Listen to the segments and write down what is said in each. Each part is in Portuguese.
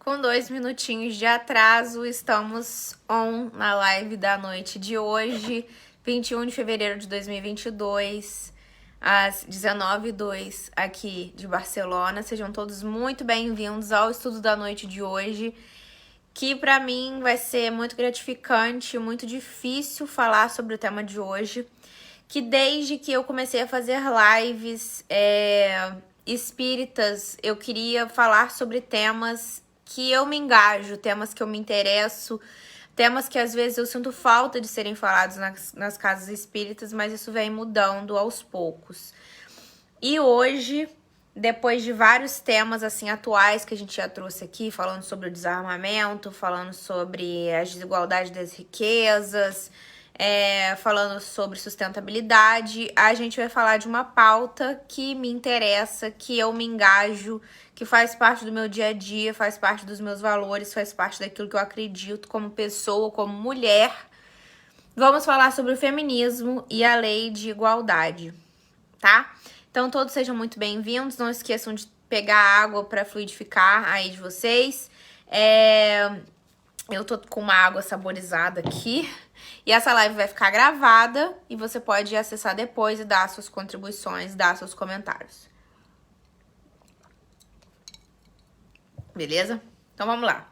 Com 2 minutinhos de atraso, estamos on na live da noite de hoje, 21 de fevereiro de 2022, às 19h02, aqui de Barcelona. Sejam todos muito bem-vindos ao estudo da noite de hoje, que para mim vai ser muito gratificante, muito difícil falar sobre o tema de hoje, que desde que eu comecei a fazer lives espíritas, eu queria falar sobre temas que eu me engajo, temas que eu me interesso, temas que às vezes eu sinto falta de serem falados nas casas espíritas, mas isso vem mudando aos poucos. E hoje, depois de vários temas assim atuais que a gente já trouxe aqui, falando sobre o desarmamento, falando sobre as desigualdades das riquezas, falando sobre sustentabilidade, a gente vai falar de uma pauta que me interessa, que eu me engajo, que faz parte do meu dia a dia, faz parte dos meus valores, faz parte daquilo que eu acredito como pessoa, como mulher. Vamos falar sobre o feminismo e a lei de igualdade, tá? Então todos sejam muito bem-vindos, não esqueçam de pegar água para fluidificar aí de vocês. Eu tô com uma água saborizada aqui. E essa live vai ficar gravada e você pode acessar depois e dar suas contribuições, dar seus comentários. Beleza? Então vamos lá.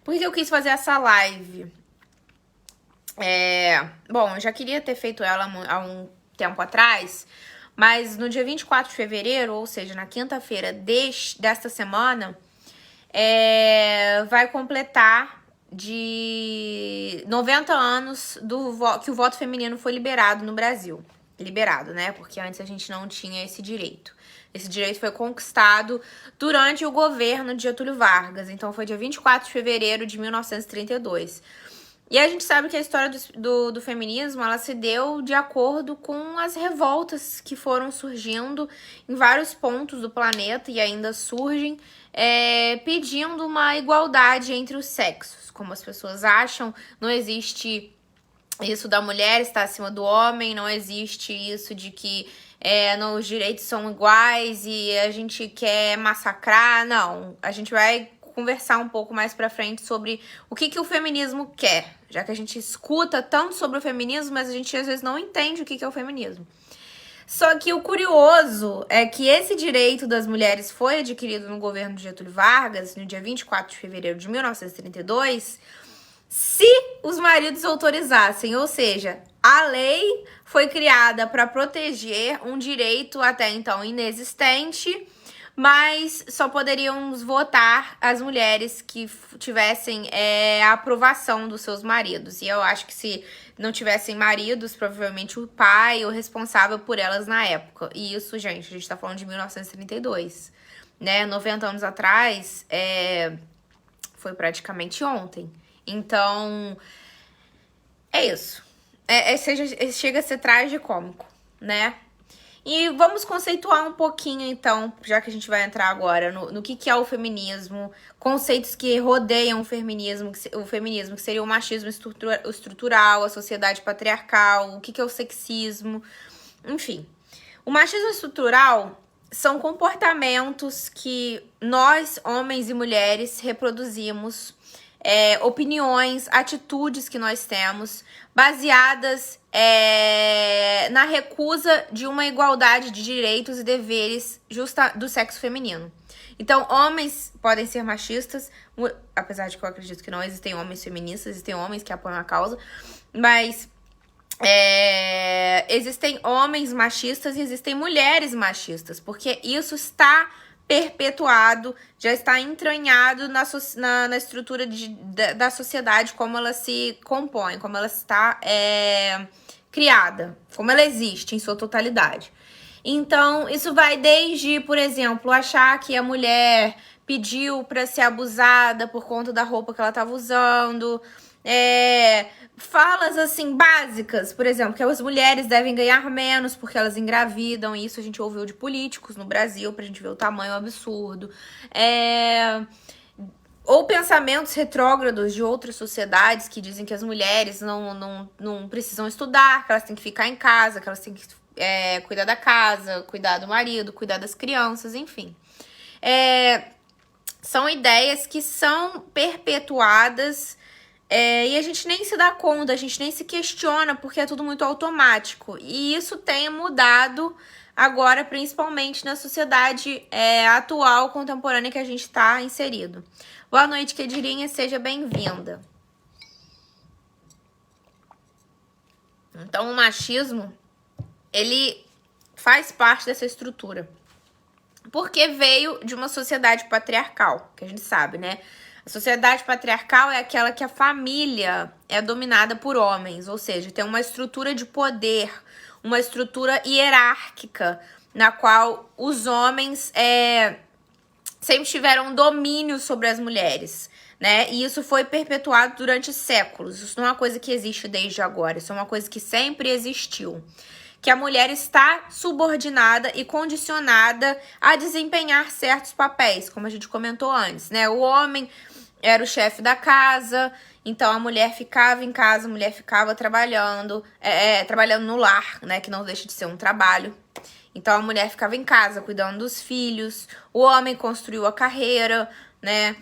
Por que eu quis fazer essa live? Bom, eu já queria ter feito ela há um tempo atrás, mas no dia 24 de fevereiro, ou seja, na quinta-feira desta semana, vai completar de 90 anos que o voto feminino foi liberado no Brasil. Liberado, né? Porque antes a gente não tinha esse direito. Esse direito foi conquistado durante o governo de Getúlio Vargas. Então foi dia 24 de fevereiro de 1932. E a gente sabe que a história do feminismo, ela se deu de acordo com as revoltas que foram surgindo em vários pontos do planeta e ainda surgem, pedindo uma igualdade entre os sexos. Como as pessoas acham, não existe isso da mulher estar acima do homem, não existe isso de que os direitos são iguais e a gente quer massacrar. Não, a gente vai conversar um pouco mais pra frente sobre o que o feminismo quer, já que a gente escuta tanto sobre o feminismo, mas a gente às vezes não entende o que é o feminismo. Só que o curioso é que esse direito das mulheres foi adquirido no governo de Getúlio Vargas, no dia 24 de fevereiro de 1932, se os maridos autorizassem, ou seja, a lei foi criada para proteger um direito até então inexistente, mas só poderiam votar as mulheres que tivessem a aprovação dos seus maridos. E eu acho que se não tivessem maridos, provavelmente o pai ou responsável por elas na época. E isso, gente, a gente tá falando de 1932, né? 90 anos atrás, foi praticamente ontem. Então, é isso. Chega a ser tragicômico, né? E vamos conceituar um pouquinho, então, já que a gente vai entrar agora no que é o feminismo, conceitos que rodeiam o feminismo, que seria o machismo estrutural, a sociedade patriarcal, o que é o sexismo, enfim. O machismo estrutural são comportamentos que nós, homens e mulheres, reproduzimos, opiniões, atitudes que nós temos, baseadas na recusa de uma igualdade de direitos e deveres justa do sexo feminino. Então, homens podem ser machistas, apesar de que eu acredito que não existem homens feministas, existem homens que apoiam a causa, mas existem homens machistas e existem mulheres machistas, porque isso está perpetuado, já está entranhado na estrutura da sociedade, como ela se compõe, como ela está criada, como ela existe em sua totalidade. Então, isso vai desde, por exemplo, achar que a mulher pediu para ser abusada por conta da roupa que ela estava usando, falas assim básicas, por exemplo, que as mulheres devem ganhar menos porque elas engravidam, e isso a gente ouviu de políticos no Brasil, pra gente ver o tamanho absurdo. Ou pensamentos retrógrados de outras sociedades que dizem que as mulheres não precisam estudar, que elas têm que ficar em casa, que elas têm que cuidar da casa, cuidar do marido, cuidar das crianças, enfim. São ideias que são perpetuadas e a gente nem se dá conta, a gente nem se questiona, porque é tudo muito automático. E isso tem mudado agora, principalmente na sociedade atual, contemporânea que a gente está inserido. Boa noite, Kedirinha, seja bem-vinda. Então, o machismo, ele faz parte dessa estrutura. Porque veio de uma sociedade patriarcal, que a gente sabe, né? A sociedade patriarcal é aquela que a família é dominada por homens, ou seja, tem uma estrutura de poder, uma estrutura hierárquica, na qual os homens sempre tiveram domínio sobre as mulheres, né? E isso foi perpetuado durante séculos. Isso não é uma coisa que existe desde agora, isso é uma coisa que sempre existiu. Que a mulher está subordinada e condicionada a desempenhar certos papéis, como a gente comentou antes, né? O homem era o chefe da casa, então a mulher ficava em casa, a mulher ficava trabalhando, trabalhando no lar, né? Que não deixa de ser um trabalho. Então a mulher ficava em casa, cuidando dos filhos, o homem construiu a carreira, né?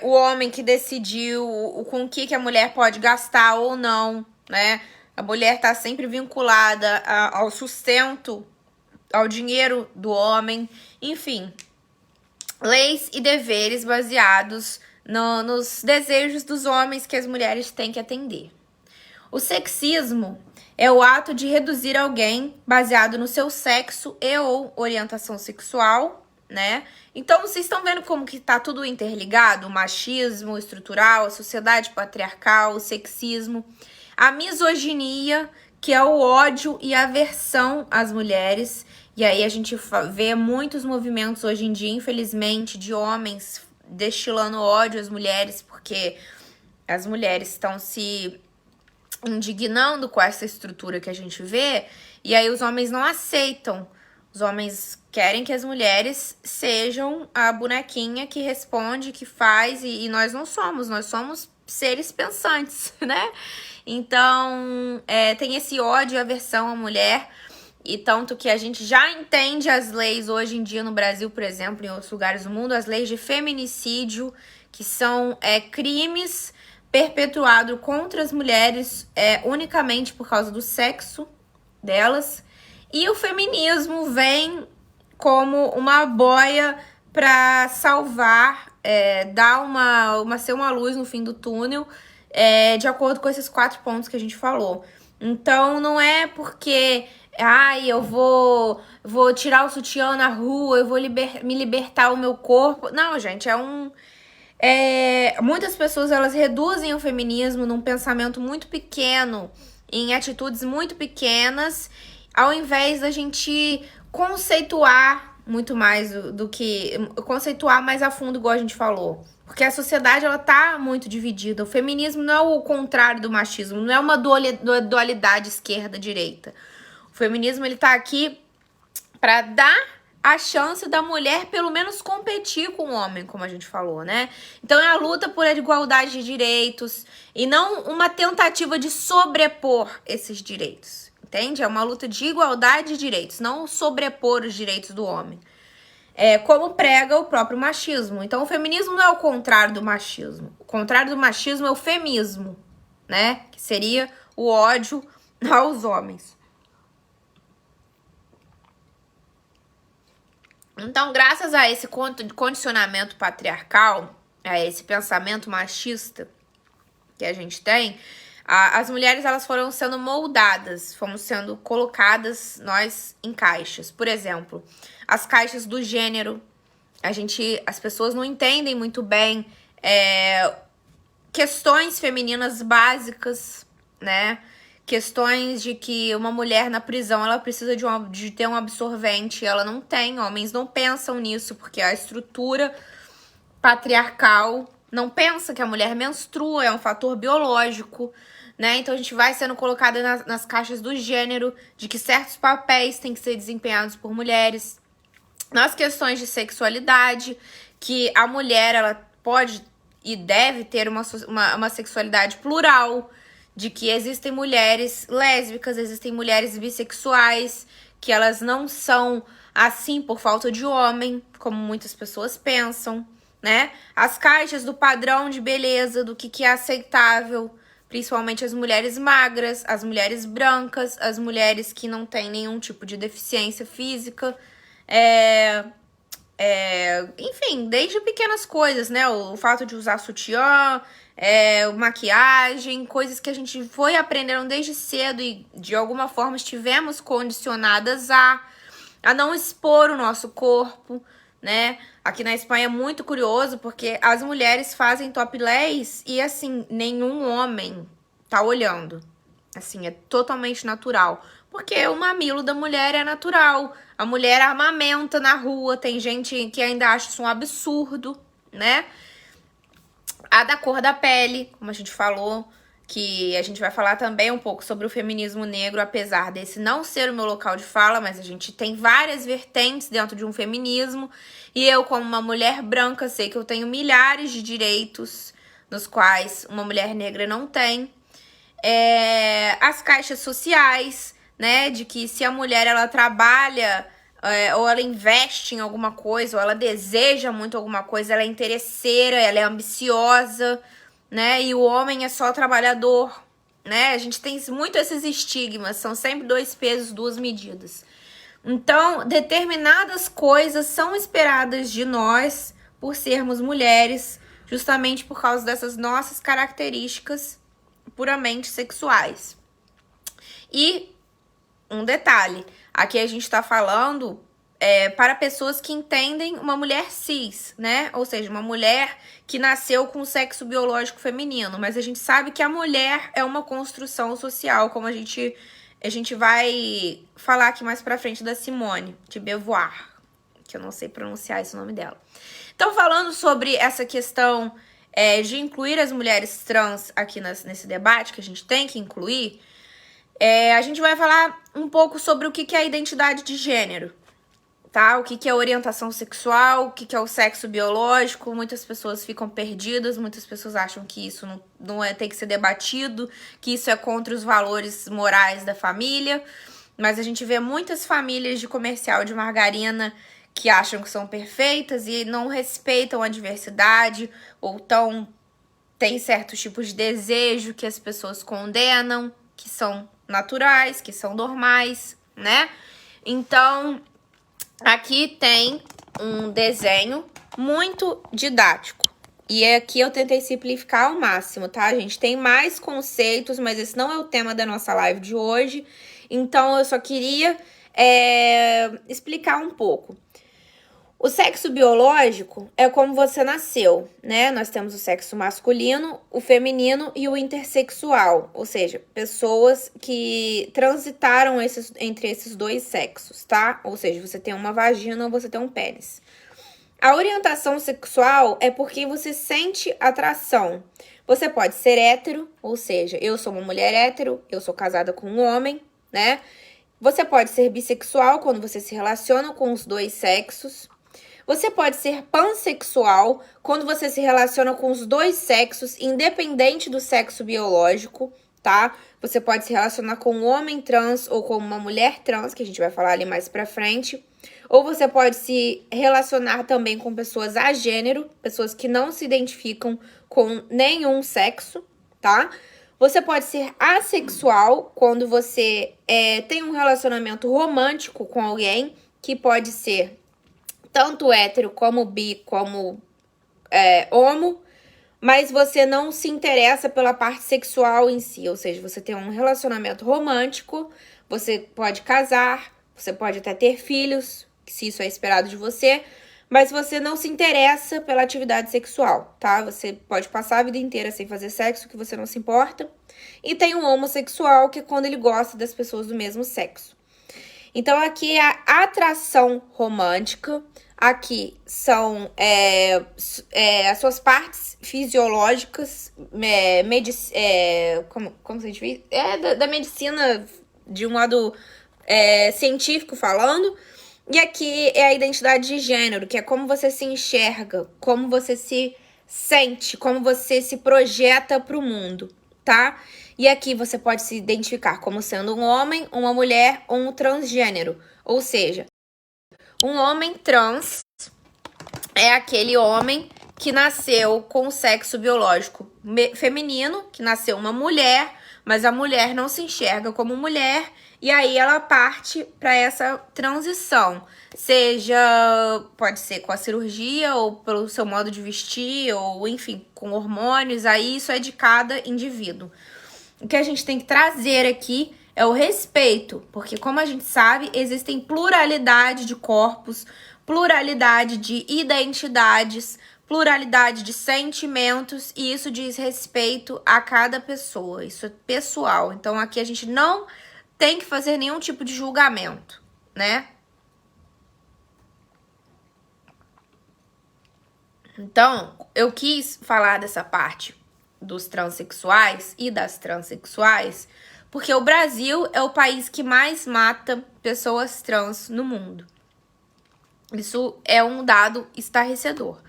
O homem que decidiu com o que a mulher pode gastar ou não, né? A mulher está sempre vinculada ao sustento, ao dinheiro do homem. Enfim, leis e deveres baseados nos desejos dos homens que as mulheres têm que atender. O sexismo é o ato de reduzir alguém baseado no seu sexo e ou orientação sexual, né? Então, vocês estão vendo como que tá tudo interligado? O machismo estrutural, a sociedade patriarcal, o sexismo... A misoginia, que é o ódio e a aversão às mulheres. E aí a gente vê muitos movimentos hoje em dia, infelizmente, de homens destilando ódio às mulheres, porque as mulheres estão se indignando com essa estrutura que a gente vê, e aí os homens não aceitam. Os homens querem que as mulheres sejam a bonequinha que responde, que faz, e nós não somos, nós somos seres pensantes, né? Então, tem esse ódio e aversão à mulher, e tanto que a gente já entende as leis hoje em dia no Brasil, por exemplo, em outros lugares do mundo, as leis de feminicídio, que são crimes perpetuados contra as mulheres unicamente por causa do sexo delas. E o feminismo vem como uma boia para salvar, ser uma luz no fim do túnel, de acordo com esses 4 pontos que a gente falou. Então, não é porque, eu vou tirar o sutiã na rua, eu vou me libertar o meu corpo. Não, gente, muitas pessoas, elas reduzem o feminismo num pensamento muito pequeno, em atitudes muito pequenas, ao invés da gente conceituar muito mais do que... Conceituar mais a fundo, igual a gente falou. Porque a sociedade, ela tá muito dividida. O feminismo não é o contrário do machismo, não é uma dualidade esquerda-direita. O feminismo, ele tá aqui para dar a chance da mulher, pelo menos, competir com o homem, como a gente falou, né? Então, é a luta por igualdade de direitos e não uma tentativa de sobrepor esses direitos, entende? É uma luta de igualdade de direitos, não sobrepor os direitos do homem. Como prega o próprio machismo. Então, o feminismo não é o contrário do machismo. O contrário do machismo é o femismo, né? Que seria o ódio aos homens. Então, graças a esse condicionamento patriarcal, a esse pensamento machista que a gente tem, as mulheres, elas foram sendo moldadas, fomos sendo colocadas, nós, em caixas. Por exemplo, as caixas do gênero. As pessoas não entendem muito bem questões femininas básicas, né? Questões de que uma mulher na prisão, ela precisa de ter um absorvente, ela não tem. Homens não pensam nisso, porque a estrutura patriarcal não pensa que a mulher menstrua, é um fator biológico, né? Então a gente vai sendo colocada nas caixas do gênero, de que certos papéis têm que ser desempenhados por mulheres. Nas questões de sexualidade, que a mulher, ela pode e deve ter uma sexualidade plural, de que existem mulheres lésbicas, existem mulheres bissexuais, que elas não são assim por falta de homem, como muitas pessoas pensam, né? As caixas do padrão de beleza, do que é aceitável, principalmente as mulheres magras, as mulheres brancas, as mulheres que não têm nenhum tipo de deficiência física, enfim, desde pequenas coisas, né? O fato de usar sutiã, maquiagem, coisas que a gente foi aprendendo desde cedo e de alguma forma estivemos condicionadas a não expor o nosso corpo, né? Aqui na Espanha é muito curioso porque as mulheres fazem topless e assim, nenhum homem tá olhando. Assim, é totalmente natural. Porque o mamilo da mulher é natural. A mulher amamenta na rua. Tem gente que ainda acha isso um absurdo, né? A da cor da pele, como a gente falou, que a gente vai falar também um pouco sobre o feminismo negro, apesar desse não ser o meu local de fala, mas a gente tem várias vertentes dentro de um feminismo. E eu, como uma mulher branca, sei que eu tenho milhares de direitos, nos quais uma mulher negra não tem. As caixas sociais, né, de que se a mulher ela trabalha ou ela investe em alguma coisa, ou ela deseja muito alguma coisa, ela é interesseira, ela é ambiciosa, né, e o homem é só trabalhador, né, a gente tem muito esses estigmas, são sempre 2 pesos, 2 medidas. Então, determinadas coisas são esperadas de nós por sermos mulheres, justamente por causa dessas nossas características puramente sexuais. E um detalhe, aqui a gente tá falando para pessoas que entendem uma mulher cis, né? Ou seja, uma mulher que nasceu com o sexo biológico feminino, mas a gente sabe que a mulher é uma construção social, como a gente vai falar aqui mais pra frente da Simone de Beauvoir, que eu não sei pronunciar esse nome dela. Então, falando sobre essa questão de incluir as mulheres trans aqui nesse debate, que a gente tem que incluir, a gente vai falar um pouco sobre o que é a identidade de gênero, tá? O que é orientação sexual, o que é o sexo biológico. Muitas pessoas ficam perdidas, muitas pessoas acham que isso não tem que ser debatido, que isso é contra os valores morais da família. Mas a gente vê muitas famílias de comercial de margarina que acham que são perfeitas e não respeitam a diversidade, ou tem certos tipos de desejo que as pessoas condenam, que são naturais, que são normais, né? Então, aqui tem um desenho muito didático. E aqui eu tentei simplificar ao máximo, tá, gente? Tem mais conceitos, mas esse não é o tema da nossa live de hoje. Então, eu só queria explicar um pouco. O sexo biológico é como você nasceu, né? Nós temos o sexo masculino, o feminino e o intersexual, ou seja, pessoas que transitaram entre esses 2 sexos, tá? Ou seja, você tem uma vagina ou você tem um pênis. A orientação sexual é porque você sente atração. Você pode ser hétero, ou seja, eu sou uma mulher hétero, eu sou casada com um homem, né? Você pode ser bissexual quando você se relaciona com os 2 sexos. Você pode ser pansexual quando você se relaciona com os 2 sexos, independente do sexo biológico, tá? Você pode se relacionar com um homem trans ou com uma mulher trans, que a gente vai falar ali mais pra frente. Ou você pode se relacionar também com pessoas agênero, pessoas que não se identificam com nenhum sexo, tá? Você pode ser assexual quando você tem um relacionamento romântico com alguém, que pode ser tanto hétero como bi, como homo, mas você não se interessa pela parte sexual em si, ou seja, você tem um relacionamento romântico, você pode casar, você pode até ter filhos, se isso é esperado de você, mas você não se interessa pela atividade sexual, tá? Você pode passar a vida inteira sem fazer sexo, que você não se importa. E tem um homossexual, que é quando ele gosta das pessoas do mesmo sexo. Então, aqui é a atração romântica. Aqui são as suas partes fisiológicas, como se a gente diz? Da medicina, de um lado científico falando. E aqui é a identidade de gênero, que é como você se enxerga, como você se sente, como você se projeta para o mundo, tá? E aqui você pode se identificar como sendo um homem, uma mulher ou um transgênero. Ou seja, Um homem trans é aquele homem que nasceu com o sexo biológico feminino, que nasceu uma mulher, mas a mulher não se enxerga como mulher, e aí ela parte para essa transição. Seja, pode ser com a cirurgia, ou pelo seu modo de vestir, ou enfim, com hormônios, aí isso é de cada indivíduo. O que a gente tem que trazer aqui é o respeito, porque como a gente sabe, existem pluralidade de corpos, pluralidade de identidades, pluralidade de sentimentos, e isso diz respeito a cada pessoa, isso é pessoal. Então aqui a gente não tem que fazer nenhum tipo de julgamento, né? Então, eu quis falar dessa parte dos transexuais e das transexuais, porque o Brasil é o país que mais mata pessoas trans no mundo. Isso é um dado estarrecedor.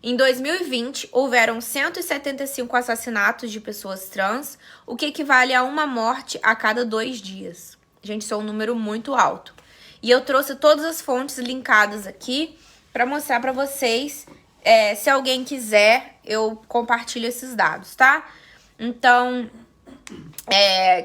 Em 2020, houveram 175 assassinatos de pessoas trans, o que equivale a uma morte a cada 2 dias. Gente, isso é um número muito alto. E eu trouxe todas as fontes linkadas aqui para mostrar para vocês. Se alguém quiser, eu compartilho esses dados, tá? Então,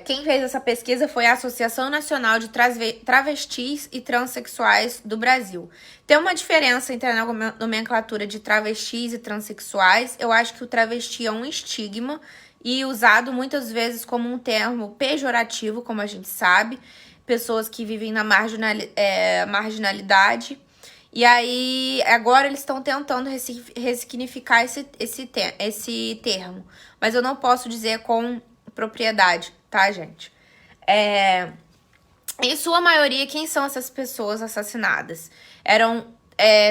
quem fez essa pesquisa foi a Associação Nacional de Travestis e Transsexuais do Brasil. Tem uma diferença entre a nomenclatura de travestis e transexuais. Eu acho que o travesti é um estigma e usado muitas vezes como um termo pejorativo, como a gente sabe. Pessoas que vivem na marginalidade. E aí, agora eles estão tentando ressignificar esse termo. Mas eu não posso dizer com propriedade, tá, gente? Em sua maioria, quem são essas pessoas assassinadas? Eram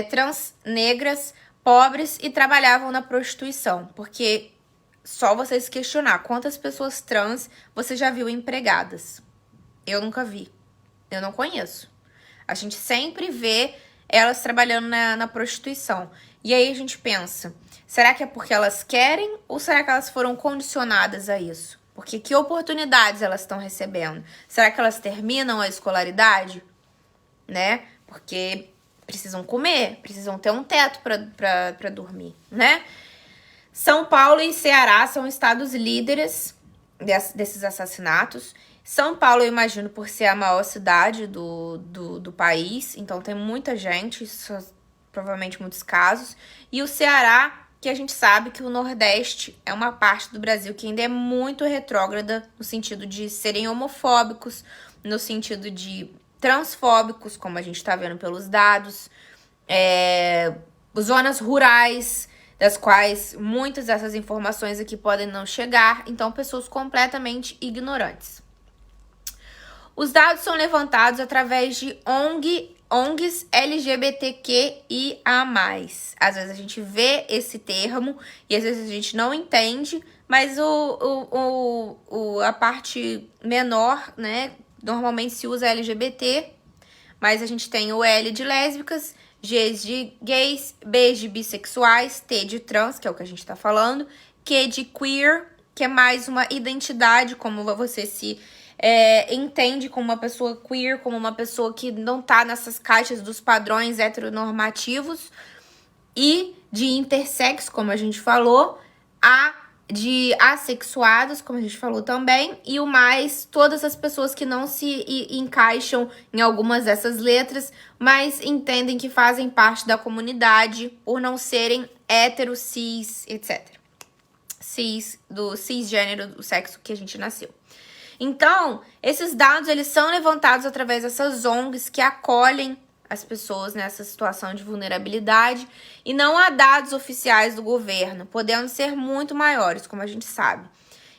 trans negras, pobres e trabalhavam na prostituição. Porque só vocês questionar quantas pessoas trans você já viu empregadas. Eu nunca vi. Eu não conheço. A gente sempre vê elas trabalhando na prostituição. E aí a gente pensa, será que é porque elas querem ou será que elas foram condicionadas a isso? Porque que oportunidades elas estão recebendo? Será que elas terminam a escolaridade? Né? Porque precisam comer, precisam ter um teto para dormir, né? São Paulo e Ceará são estados líderes desses assassinatos. São Paulo, eu imagino, por ser a maior cidade do país, então tem muita gente, provavelmente muitos casos. E o Ceará, que a gente sabe que o Nordeste é uma parte do Brasil que ainda é muito retrógrada, no sentido de serem homofóbicos, no sentido de transfóbicos, como a gente está vendo pelos dados, zonas rurais, das quais muitas dessas informações aqui podem não chegar, então pessoas completamente ignorantes. Os dados são levantados através de ONGs LGBTQIA+. Às vezes a gente vê esse termo e às vezes a gente não entende, mas a parte menor, né, normalmente se usa LGBT, mas a gente tem o L de lésbicas, G de gays, B de bissexuais, T de trans, que é o que a gente tá falando, Q de queer, que é mais uma identidade, como você se entende como uma pessoa queer, como uma pessoa que não tá nessas caixas dos padrões heteronormativos, e de intersexo, como a gente falou, A de assexuados, como a gente falou também, e o mais, todas as pessoas que não se encaixam em algumas dessas letras, mas entendem que fazem parte da comunidade por não serem hétero, cis, etc. Do cisgênero, do sexo que a gente nasceu. Então, esses dados, eles são levantados através dessas ONGs que acolhem as pessoas nessa situação de vulnerabilidade, e não há dados oficiais do governo, podendo ser muito maiores, como a gente sabe.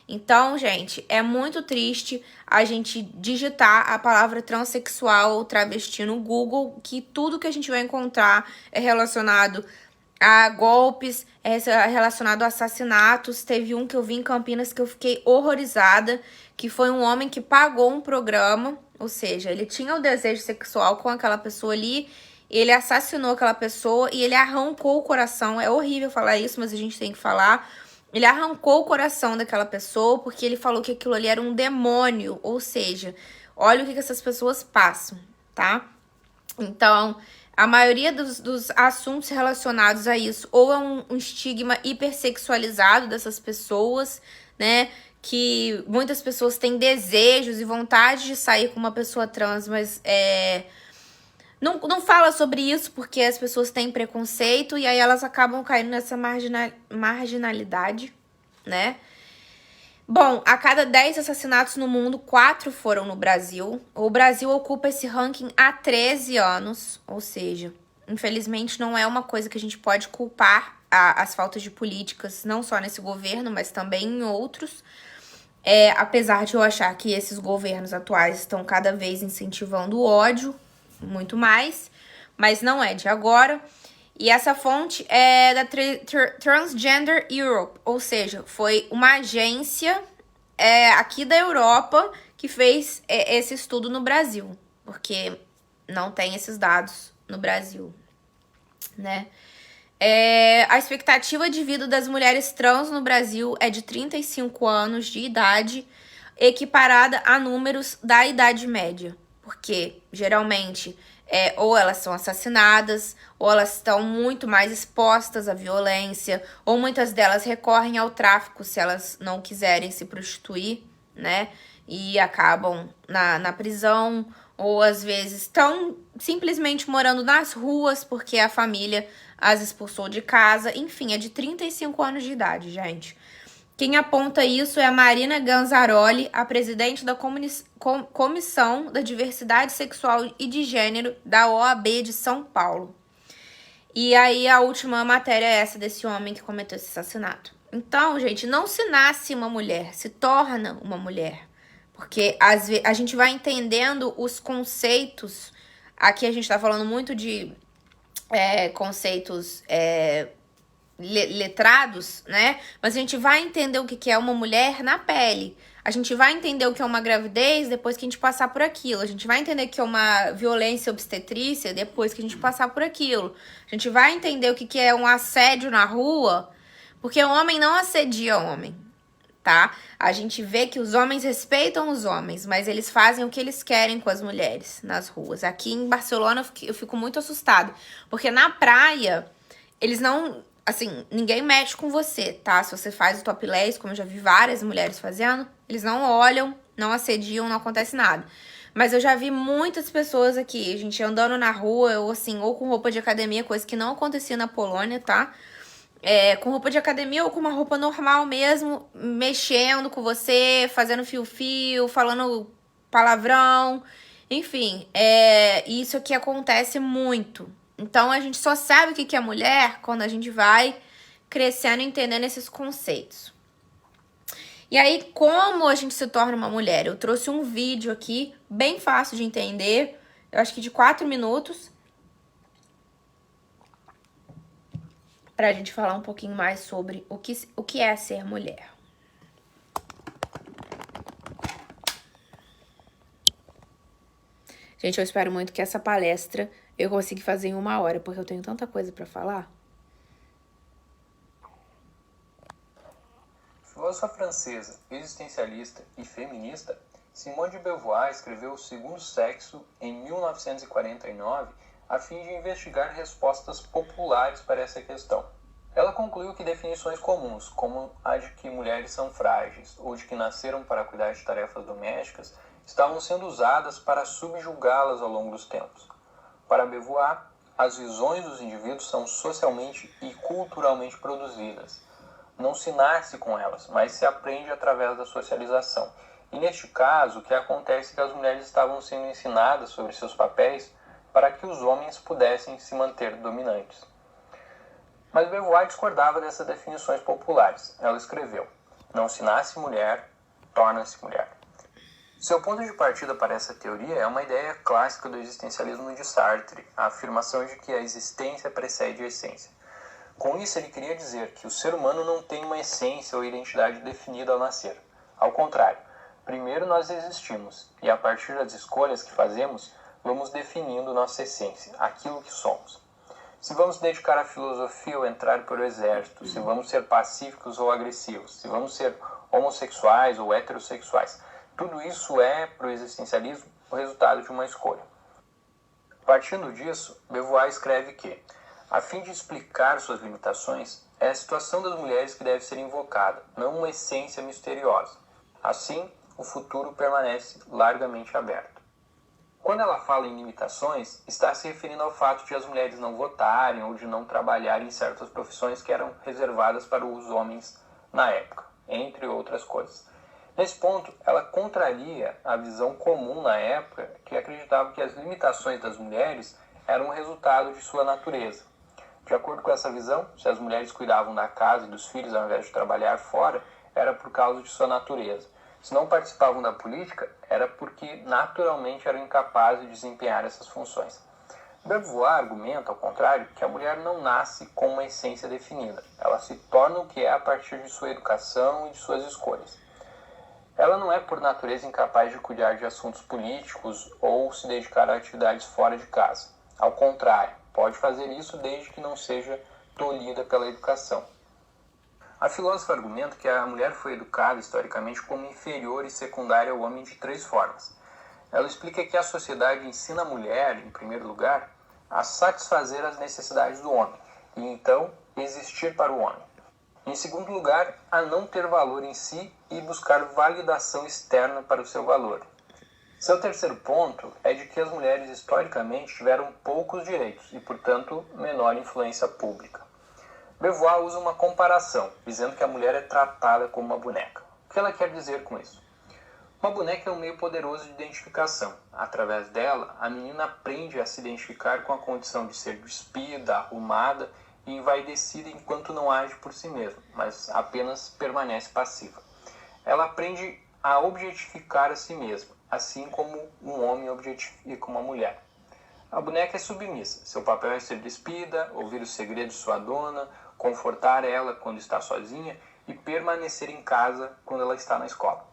Então, gente, é muito triste a gente digitar a palavra transexual ou travesti no Google, que tudo que a gente vai encontrar é relacionado a golpes, é relacionado a assassinatos. Teve um que eu vi em Campinas que eu fiquei horrorizada, que foi um homem que pagou um programa, ou seja, ele tinha o desejo sexual com aquela pessoa ali, ele assassinou aquela pessoa e ele arrancou o coração. É horrível falar isso, mas a gente tem que falar. Ele arrancou o coração daquela pessoa porque ele falou que aquilo ali era um demônio, ou seja, olha o que essas pessoas passam, tá? Então, A maioria dos assuntos relacionados a isso ou é um estigma hipersexualizado dessas pessoas, né? Que muitas pessoas têm desejos e vontade de sair com uma pessoa trans, mas não fala sobre isso porque as pessoas têm preconceito e aí elas acabam caindo nessa marginalidade, né? Bom, a cada 10 assassinatos no mundo, 4 foram no Brasil. O Brasil ocupa esse ranking há 13 anos, ou seja, infelizmente não é uma coisa que a gente pode culpar as faltas de políticas, não só nesse governo, mas também em outros. Apesar de eu achar que esses governos atuais estão cada vez incentivando o ódio, muito mais, mas não é de agora. E essa fonte é da Transgender Europe, ou seja, foi uma agência aqui da Europa que fez esse estudo no Brasil, porque não tem esses dados no Brasil, né? A expectativa de vida das mulheres trans no Brasil é de 35 anos de idade, equiparada a números da Idade Média, porque geralmente ou elas são assassinadas, ou elas estão muito mais expostas à violência, ou muitas delas recorrem ao tráfico se elas não quiserem se prostituir, né? E acabam na prisão, ou às vezes estão simplesmente morando nas ruas porque a família as expulsou de casa. Enfim, é de 35 anos de idade, gente. Quem aponta isso é a Marina Ganzaroli, a presidente da Comissão da Diversidade Sexual e de Gênero da OAB de São Paulo. E aí a última matéria é essa desse homem que cometeu esse assassinato. Então, gente, não se nasce uma mulher, se torna uma mulher. Porque a gente vai entendendo os conceitos. Aqui a gente tá falando muito de conceitos letrados, né? Mas a gente vai entender o que é uma mulher na pele. A gente vai entender o que é uma gravidez depois que a gente passar por aquilo. A gente vai entender o que é uma violência obstetrícia depois que a gente passar por aquilo. A gente vai entender o que é um assédio na rua, porque o homem não assedia o homem, tá? A gente vê que os homens respeitam os homens, mas eles fazem o que eles querem com as mulheres nas ruas. Aqui em Barcelona eu fico muito assustada, porque na praia eles não... Assim, ninguém mexe com você, tá? Se você faz o topless, como eu já vi várias mulheres fazendo, eles não olham, não assediam, não acontece nada. Mas eu já vi muitas pessoas aqui, a gente andando na rua, ou assim, ou com roupa de academia, coisa que não acontecia na Polônia, tá? Com roupa de academia ou com uma roupa normal mesmo, mexendo com você, fazendo fio-fio, falando palavrão, enfim, isso aqui acontece muito. Então, a gente só sabe o que é mulher quando a gente vai crescendo e entendendo esses conceitos. E aí, como a gente se torna uma mulher? Eu trouxe um vídeo aqui, bem fácil de entender, eu acho que de 4 minutos, pra gente falar um pouquinho mais sobre o que é ser mulher. Gente, eu espero muito que essa palestra eu consiga fazer em 1 hora, porque eu tenho tanta coisa pra falar. Filósofa francesa, existencialista e feminista, Simone de Beauvoir escreveu O Segundo Sexo em 1949 a fim de investigar respostas populares para essa questão. Ela concluiu que definições comuns, como a de que mulheres são frágeis ou de que nasceram para cuidar de tarefas domésticas, estavam sendo usadas para subjugá-las ao longo dos tempos. Para Beauvoir, as visões dos indivíduos são socialmente e culturalmente produzidas. Não se nasce com elas, mas se aprende através da socialização. E neste caso, o que acontece é que as mulheres estavam sendo ensinadas sobre seus papéis para que os homens pudessem se manter dominantes. Mas Beauvoir discordava dessas definições populares. Ela escreveu: não se nasce mulher, torna-se mulher. Seu ponto de partida para essa teoria é uma ideia clássica do existencialismo de Sartre, a afirmação de que a existência precede a essência. Com isso, ele queria dizer que o ser humano não tem uma essência ou identidade definida ao nascer. Ao contrário, primeiro nós existimos, e a partir das escolhas que fazemos, vamos definindo nossa essência, aquilo que somos. Se vamos dedicar à filosofia ou entrar para o exército, se vamos ser pacíficos ou agressivos, se vamos ser homossexuais ou heterossexuais, tudo isso é, para o existencialismo, o resultado de uma escolha. Partindo disso, Beauvoir escreve que, a fim de explicar suas limitações, é a situação das mulheres que deve ser invocada, não uma essência misteriosa. Assim, o futuro permanece largamente aberto. Quando ela fala em limitações, está se referindo ao fato de as mulheres não votarem ou de não trabalharem em certas profissões que eram reservadas para os homens na época, entre outras coisas. Nesse ponto, ela contraria a visão comum na época que acreditava que as limitações das mulheres eram um resultado de sua natureza. De acordo com essa visão, se as mulheres cuidavam da casa e dos filhos ao invés de trabalhar fora, era por causa de sua natureza. Se não participavam da política, era porque naturalmente eram incapazes de desempenhar essas funções. Beauvoir argumenta, ao contrário, que a mulher não nasce com uma essência definida. Ela se torna o que é a partir de sua educação e de suas escolhas. Ela não é, por natureza, incapaz de cuidar de assuntos políticos ou se dedicar a atividades fora de casa. Ao contrário, pode fazer isso desde que não seja tolhida pela educação. A filósofa argumenta que a mulher foi educada historicamente como inferior e secundária ao homem de 3 formas. Ela explica que a sociedade ensina a mulher, em primeiro lugar, a satisfazer as necessidades do homem, e então existir para o homem. Em segundo lugar, a não ter valor em si e buscar validação externa para o seu valor. Seu terceiro ponto é de que as mulheres historicamente tiveram poucos direitos e, portanto, menor influência pública. Beauvoir usa uma comparação, dizendo que a mulher é tratada como uma boneca. O que ela quer dizer com isso? Uma boneca é um meio poderoso de identificação. Através dela, a menina aprende a se identificar com a condição de ser despida, arrumada e envaidecida enquanto não age por si mesma, mas apenas permanece passiva. Ela aprende a objetificar a si mesma, assim como um homem objetifica uma mulher. A boneca é submissa. Seu papel é ser despida, ouvir os segredos de sua dona, confortar ela quando está sozinha e permanecer em casa quando ela está na escola.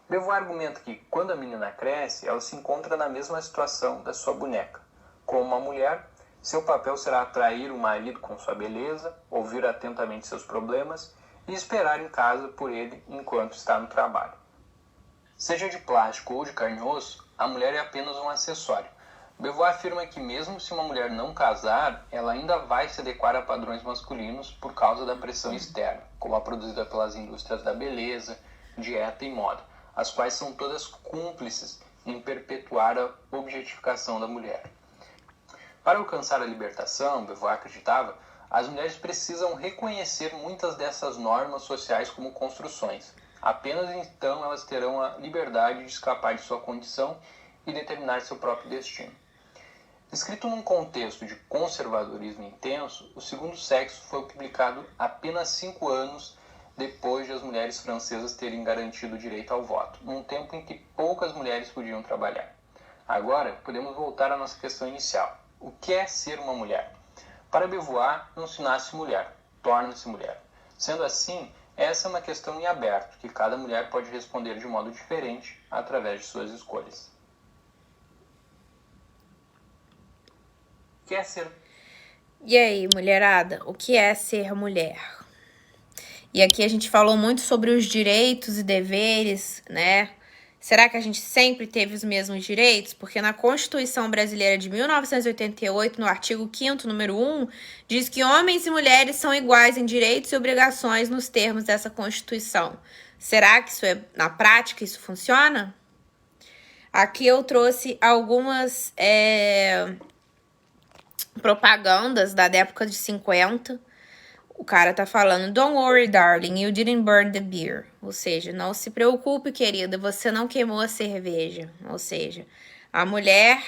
Beauvoir argumenta que, quando a menina cresce, ela se encontra na mesma situação da sua boneca. Como uma mulher, seu papel será atrair o marido com sua beleza, ouvir atentamente seus problemas e esperar em casa por ele enquanto está no trabalho. Seja de plástico ou de carne e osso, a mulher é apenas um acessório. Beauvoir afirma que mesmo se uma mulher não casar, ela ainda vai se adequar a padrões masculinos por causa da pressão externa, como a produzida pelas indústrias da beleza, dieta e moda, as quais são todas cúmplices em perpetuar a objetificação da mulher. Para alcançar a libertação, Beauvoir acreditava, as mulheres precisam reconhecer muitas dessas normas sociais como construções. Apenas então elas terão a liberdade de escapar de sua condição e determinar seu próprio destino. Escrito num contexto de conservadorismo intenso, O Segundo Sexo foi publicado apenas 5 anos depois de as mulheres francesas terem garantido o direito ao voto, num tempo em que poucas mulheres podiam trabalhar. Agora, podemos voltar à nossa questão inicial. O que é ser uma mulher? Para Beauvoir, não se nasce mulher, torna-se mulher. Sendo assim, essa é uma questão em aberto, que cada mulher pode responder de modo diferente através de suas escolhas. O que é ser? E aí, mulherada, o que é ser mulher? E aqui a gente falou muito sobre os direitos e deveres, né? Será que a gente sempre teve os mesmos direitos? Porque na Constituição Brasileira de 1988, no artigo 5º, número 1, diz que homens e mulheres são iguais em direitos e obrigações nos termos dessa Constituição. Será que isso na prática isso funciona? Aqui eu trouxe algumas propagandas da época de 50. O cara tá falando, don't worry, darling, you didn't burn the beer. Ou seja, não se preocupe, querida, você não queimou a cerveja. Ou seja, a mulher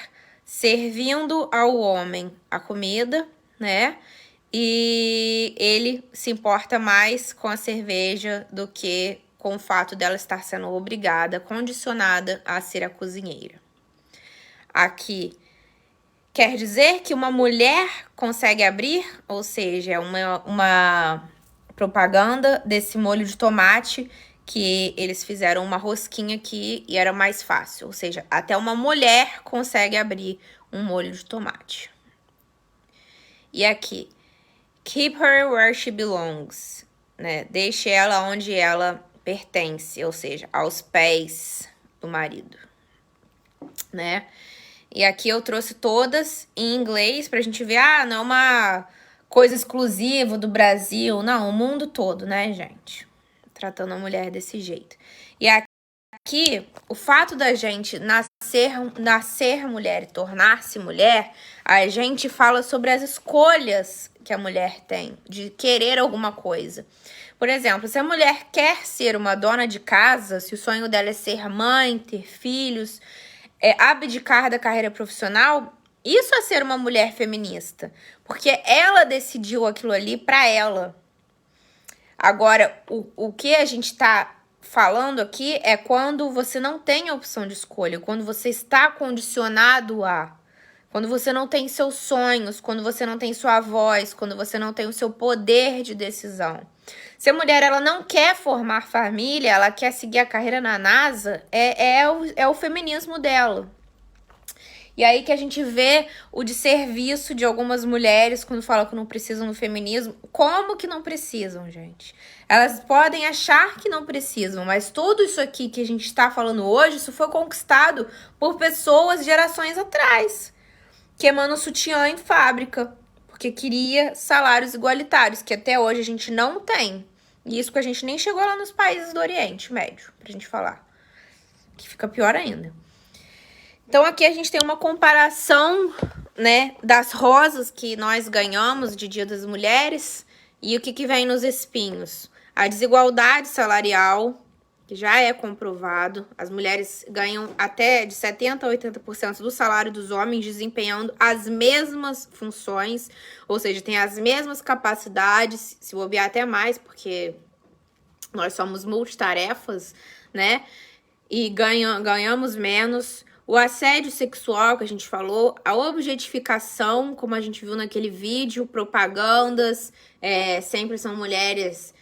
servindo ao homem a comida, né? E ele se importa mais com a cerveja do que com o fato dela estar sendo obrigada, condicionada a ser a cozinheira. Aqui quer dizer que uma mulher consegue abrir, ou seja, uma propaganda desse molho de tomate que eles fizeram uma rosquinha aqui e era mais fácil. Ou seja, até uma mulher consegue abrir um molho de tomate. E aqui, keep her where she belongs, né? Deixe ela onde ela pertence, ou seja, aos pés do marido, né? E aqui eu trouxe todas em inglês pra gente ver, não é uma coisa exclusiva do Brasil. Não, o mundo todo, né, gente? Tratando a mulher desse jeito. E aqui, o fato da gente nascer mulher e tornar-se mulher, a gente fala sobre as escolhas que a mulher tem de querer alguma coisa. Por exemplo, se a mulher quer ser uma dona de casa, se o sonho dela é ser mãe, ter filhos, abdicar da carreira profissional, isso é ser uma mulher feminista. Porque ela decidiu aquilo ali pra ela. Agora, o que a gente tá falando aqui é quando você não tem a opção de escolha, quando você está condicionado a, quando você não tem seus sonhos, quando você não tem sua voz, quando você não tem o seu poder de decisão. Se a mulher ela não quer formar família, ela quer seguir a carreira na NASA, é o feminismo dela. E aí que a gente vê o desserviço de algumas mulheres quando falam que não precisam do feminismo. Como que não precisam, gente? Elas podem achar que não precisam, mas tudo isso aqui que a gente está falando hoje, isso foi conquistado por pessoas gerações atrás, queimando sutiã em fábrica, porque queria salários igualitários, que até hoje a gente não tem. E isso que a gente nem chegou lá nos países do Oriente Médio, pra gente falar. Que fica pior ainda. Então aqui a gente tem uma comparação, né, das rosas que nós ganhamos de Dia das Mulheres e o que vem nos espinhos. A desigualdade salarial, que já é comprovado. As mulheres ganham até de 70% a 80% do salário dos homens desempenhando as mesmas funções, ou seja, tem as mesmas capacidades, se bobear até mais, porque nós somos multitarefas, né, e ganhamos menos. O assédio sexual que a gente falou, a objetificação, como a gente viu naquele vídeo, propagandas, sempre são mulheres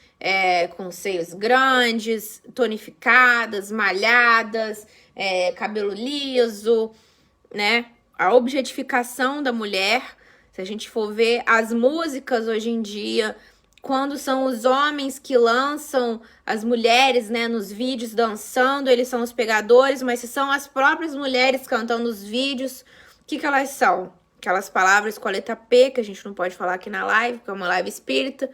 com seios grandes, tonificadas, malhadas, cabelo liso, né? A objetificação da mulher, se a gente for ver as músicas hoje em dia, quando são os homens que lançam as mulheres, né, nos vídeos dançando, eles são os pegadores, mas se são as próprias mulheres cantando os vídeos, o que elas são? Aquelas palavras com a letra P, que a gente não pode falar aqui na live, porque é uma live espírita.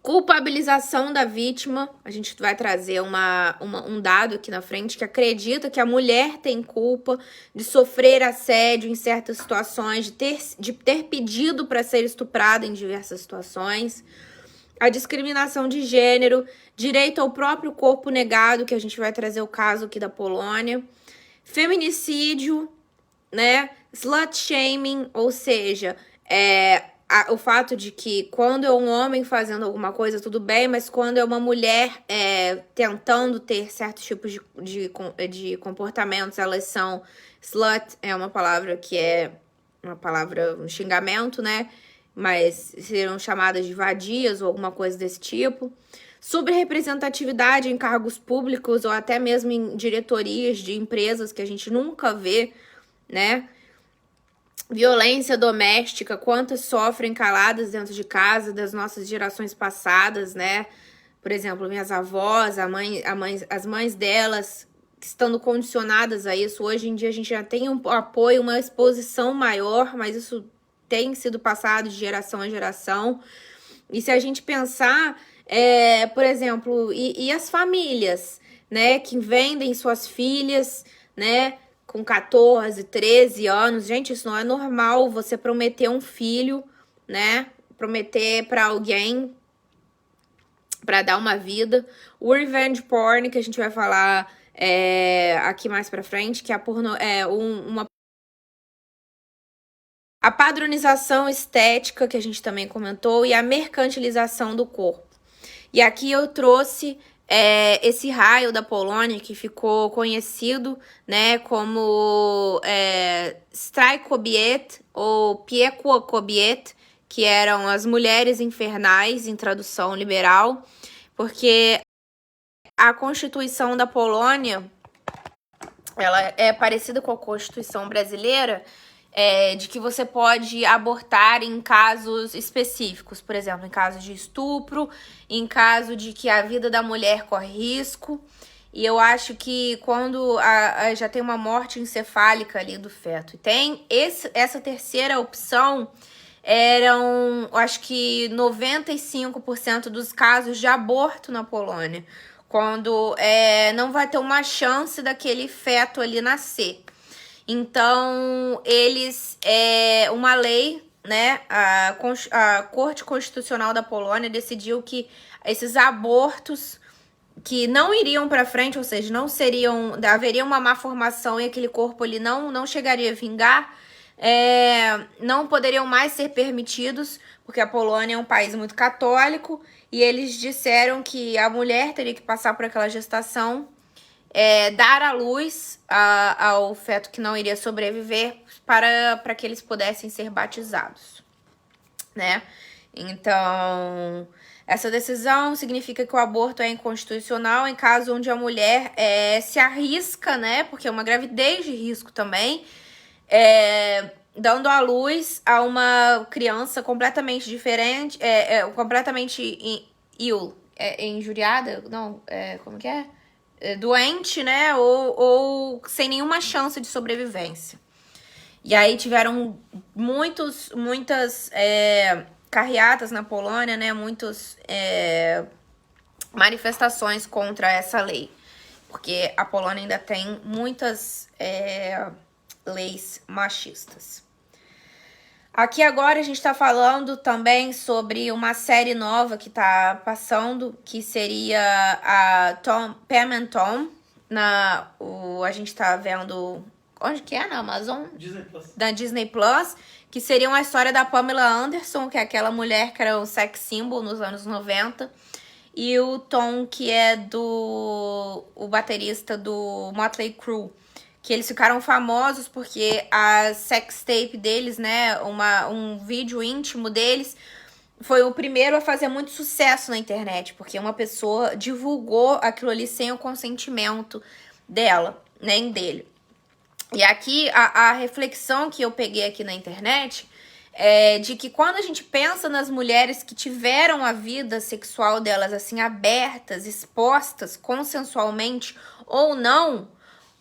Culpabilização da vítima, a gente vai trazer um dado aqui na frente que acredita que a mulher tem culpa de sofrer assédio em certas situações, de ter pedido para ser estuprada em diversas situações. A discriminação de gênero, direito ao próprio corpo negado, que a gente vai trazer o caso aqui da Polônia. Feminicídio, né? Slut shaming, ou seja, o fato de que quando é um homem fazendo alguma coisa, tudo bem, mas quando é uma mulher tentando ter certos tipos de comportamentos, elas são... Slut é uma palavra que é um xingamento, né? Mas serão chamadas de vadias ou alguma coisa desse tipo. Subrepresentatividade em cargos públicos ou até mesmo em diretorias de empresas que a gente nunca vê, né? Violência doméstica, quantas sofrem caladas dentro de casa das nossas gerações passadas, né? Por exemplo, minhas avós, as mães delas, estando condicionadas a isso. Hoje em dia a gente já tem um apoio, uma exposição maior, mas isso tem sido passado de geração em geração. E se a gente pensar, por exemplo, e as famílias, né? Que vendem suas filhas, né? Com 14, 13 anos. Gente, isso não é normal, você prometer um filho, né? Prometer pra alguém pra dar uma vida. O revenge porn, que a gente vai falar aqui mais pra frente, que é a padronização estética, que a gente também comentou, e a mercantilização do corpo. E aqui eu trouxe esse raio da Polônia, que ficou conhecido, né, como Strajk Kobiet ou Piekło Kobiet, que eram as mulheres infernais, em tradução liberal, porque a Constituição da Polônia, ela é parecida com a Constituição brasileira, de que você pode abortar em casos específicos, por exemplo, em caso de estupro, em caso de que a vida da mulher corre risco. E eu acho que quando já tem uma morte encefálica ali do feto, e tem essa terceira opção, acho que 95% dos casos de aborto na Polônia, quando não vai ter uma chance daquele feto ali nascer. Então, uma lei, né, a Corte Constitucional da Polônia decidiu que esses abortos que não iriam para frente, ou seja, haveria uma má formação e aquele corpo ali não chegaria a vingar, não poderiam mais ser permitidos, porque a Polônia é um país muito católico, e eles disseram que a mulher teria que passar por aquela gestação, dar à luz ao feto que não iria sobreviver para que eles pudessem ser batizados, né? Então, essa decisão significa que o aborto é inconstitucional em caso onde a mulher se arrisca, né? Porque é uma gravidez de risco também, dando à luz a uma criança completamente diferente, completamente injuriada, não, como que é? Doente, né? Ou sem nenhuma chance de sobrevivência. E aí tiveram muitas carreatas na Polônia, né? Muitas manifestações contra essa lei. Porque a Polônia ainda tem muitas leis machistas. Aqui agora a gente está falando também sobre uma série nova que está passando, que seria a Pam and Tom. A gente está vendo... Onde que é? Na Amazon? Disney Plus. Da Disney Plus, que seria uma história da Pamela Anderson, que é aquela mulher que era um sex symbol nos anos 90. E o Tom, que é o baterista do Motley Crue, que eles ficaram famosos porque a sextape deles, né, um vídeo íntimo deles, foi o primeiro a fazer muito sucesso na internet, porque uma pessoa divulgou aquilo ali sem o consentimento dela, nem dele. E aqui, a reflexão que eu peguei aqui na internet é de que quando a gente pensa nas mulheres que tiveram a vida sexual delas, assim, abertas, expostas, consensualmente ou não,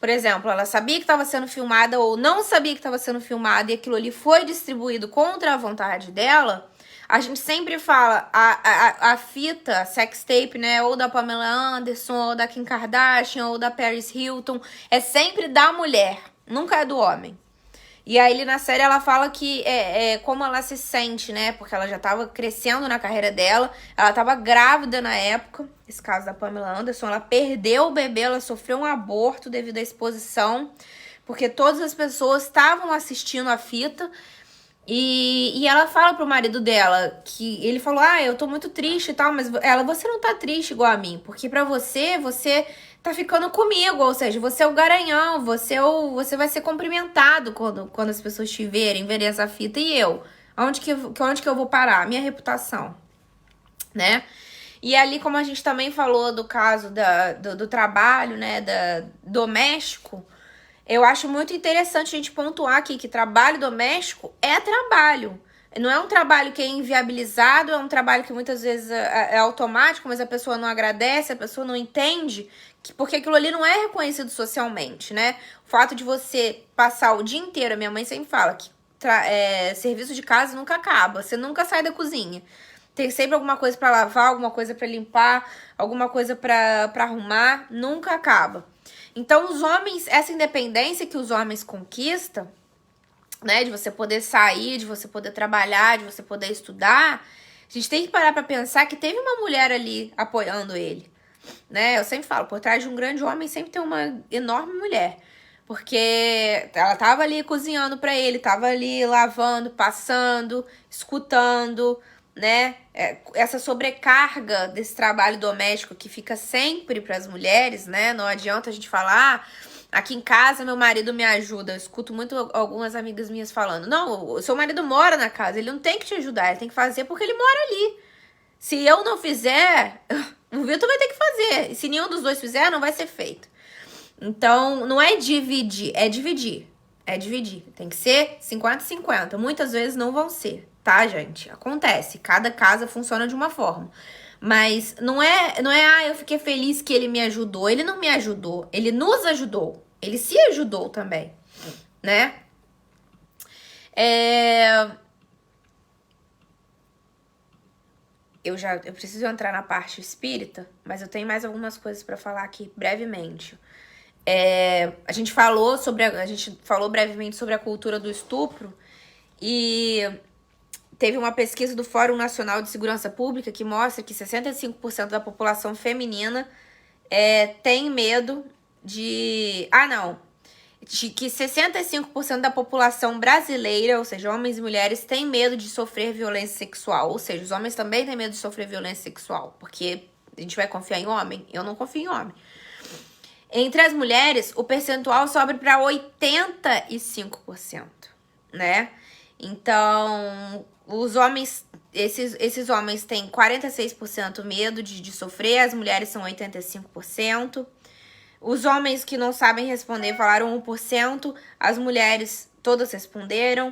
por exemplo, ela sabia que estava sendo filmada ou não sabia que estava sendo filmada e aquilo ali foi distribuído contra a vontade dela, a gente sempre fala a fita, a sextape, né, ou da Pamela Anderson, ou da Kim Kardashian, ou da Paris Hilton, é sempre da mulher, nunca é do homem. E aí na série ela fala que como ela se sente, né? Porque ela já tava crescendo na carreira dela, ela tava grávida na época, esse caso da Pamela Anderson, ela perdeu o bebê, ela sofreu um aborto devido à exposição, porque todas as pessoas estavam assistindo a fita, e ela fala pro marido dela, que ele falou, eu tô muito triste e tal, mas você não tá triste igual a mim, porque pra você tá ficando comigo, ou seja, você é o garanhão, você vai ser cumprimentado quando as pessoas te verem essa fita, e eu? Onde que eu vou parar? Minha reputação, né? E ali, como a gente também falou do caso do trabalho, né, doméstico, eu acho muito interessante a gente pontuar aqui que trabalho doméstico é trabalho. Não é um trabalho que é inviabilizado, é um trabalho que muitas vezes é automático, mas a pessoa não agradece, a pessoa não entende, porque aquilo ali não é reconhecido socialmente, né? O fato de você passar o dia inteiro, a minha mãe sempre fala que serviço de casa nunca acaba, você nunca sai da cozinha. Tem sempre alguma coisa pra lavar, alguma coisa pra limpar, alguma coisa pra arrumar, nunca acaba. Então, os homens, essa independência que os homens conquistam, né, de você poder sair, de você poder trabalhar, de você poder estudar, a gente tem que parar pra pensar que teve uma mulher ali apoiando ele, né? Eu sempre falo, por trás de um grande homem sempre tem uma enorme mulher, porque ela tava ali cozinhando pra ele, tava ali lavando, passando, escutando, né? Essa sobrecarga desse trabalho doméstico que fica sempre para as mulheres, né? Não adianta a gente falar, aqui em casa meu marido me ajuda. Eu escuto muito algumas amigas minhas falando, não, o seu marido mora na casa, ele não tem que te ajudar, ele tem que fazer porque ele mora ali. Se eu não fizer, o Vitor vai ter que fazer. E se nenhum dos dois fizer, não vai ser feito. Então, não é dividir, é dividir. É dividir. Tem que ser 50-50. Muitas vezes não vão ser, tá, gente? Acontece. Cada casa funciona de uma forma. Mas não é, eu fiquei feliz que ele me ajudou. Ele não me ajudou, ele nos ajudou. Ele se ajudou também, né? Eu preciso entrar na parte espírita, mas eu tenho mais algumas coisas para falar aqui brevemente. A gente falou brevemente sobre a cultura do estupro e teve uma pesquisa do Fórum Nacional de Segurança Pública que mostra que 65% da população feminina tem medo de que 65% da população brasileira, ou seja, homens e mulheres, têm medo de sofrer violência sexual. Ou seja, os homens também têm medo de sofrer violência sexual, porque a gente vai confiar em homem? Eu não confio em homem. Entre as mulheres, o percentual sobe para 85%, né? Então, os homens, esses homens têm 46% medo de sofrer, as mulheres são 85%. Os homens que não sabem responder falaram 1%, as mulheres todas responderam,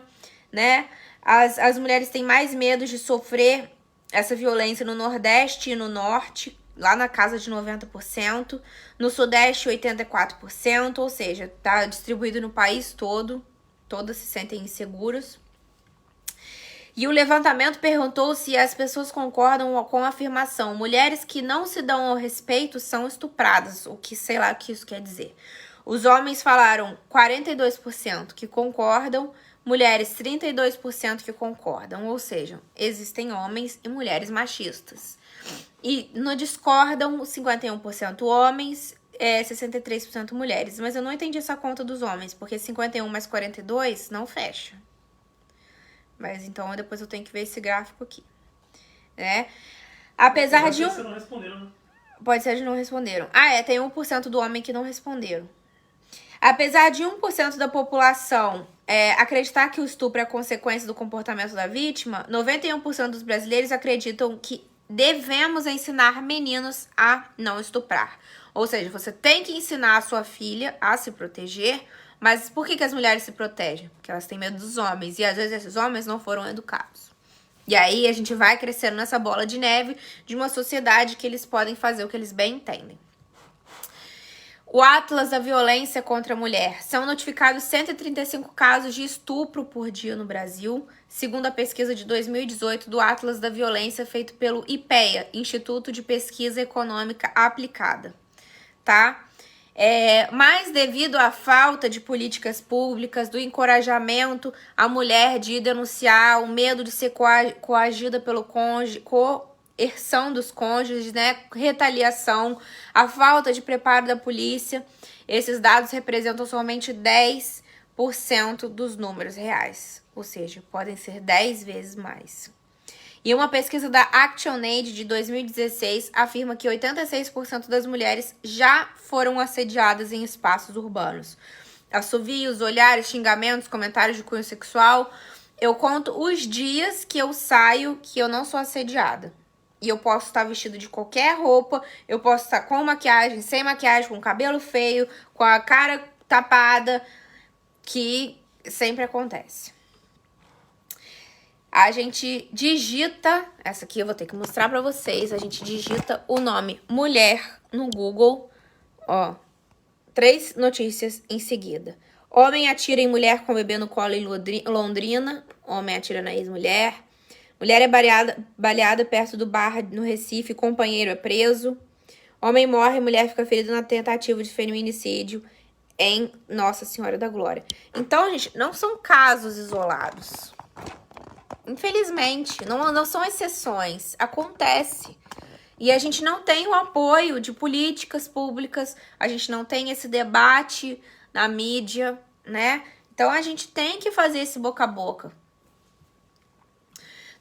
né? As mulheres têm mais medo de sofrer essa violência no Nordeste e no Norte, lá na casa de 90%, no Sudeste 84%, ou seja, tá distribuído no país todo, todas se sentem inseguras. E o levantamento perguntou se as pessoas concordam com a afirmação: mulheres que não se dão ao respeito são estupradas, o que sei lá o que isso quer dizer. Os homens falaram 42% que concordam, mulheres 32% que concordam, ou seja, existem homens e mulheres machistas. E no discordam 51% homens, 63% mulheres. Mas eu não entendi essa conta dos homens, porque 51 mais 42 não fecha. Mas então depois eu tenho que ver esse gráfico aqui, né? Apesar de não responderam, né? Pode ser que não responderam. Tem 1% do homem que não responderam. Apesar de 1% da população acreditar que o estupro é consequência do comportamento da vítima, 91% dos brasileiros acreditam que devemos ensinar meninos a não estuprar. Ou seja, você tem que ensinar a sua filha a se proteger. Mas por que as mulheres se protegem? Porque elas têm medo dos homens. E às vezes esses homens não foram educados. E aí a gente vai crescendo nessa bola de neve de uma sociedade que eles podem fazer o que eles bem entendem. O Atlas da Violência contra a Mulher. São notificados 135 casos de estupro por dia no Brasil, segundo a pesquisa de 2018 do Atlas da Violência feito pelo IPEA, Instituto de Pesquisa Econômica Aplicada. Tá? Mas devido à falta de políticas públicas, do encorajamento à mulher de denunciar, o medo de ser coagida pelo cônjuge, coerção dos cônjuges, né, retaliação, a falta de preparo da polícia, esses dados representam somente 10% dos números reais, ou seja, podem ser 10 vezes mais. E uma pesquisa da ActionAid de 2016 afirma que 86% das mulheres já foram assediadas em espaços urbanos. Assovios, olhares, xingamentos, comentários de cunho sexual. Eu conto os dias que eu saio que eu não sou assediada. E eu posso estar vestido de qualquer roupa, eu posso estar com maquiagem, sem maquiagem, com cabelo feio, com a cara tapada, que sempre acontece. A gente digita, essa aqui eu vou ter que mostrar pra vocês, a gente digita o nome mulher no Google, 3 notícias em seguida. Homem atira em mulher com bebê no colo em Londrina, homem atira na ex-mulher. Mulher é baleada perto do bar no Recife, companheiro é preso. Homem morre, mulher fica ferida na tentativa de feminicídio em Nossa Senhora da Glória. Então, gente, não são casos isolados. Infelizmente, não são exceções, acontece. E a gente não tem o apoio de políticas públicas, a gente não tem esse debate na mídia, né? Então a gente tem que fazer esse boca a boca.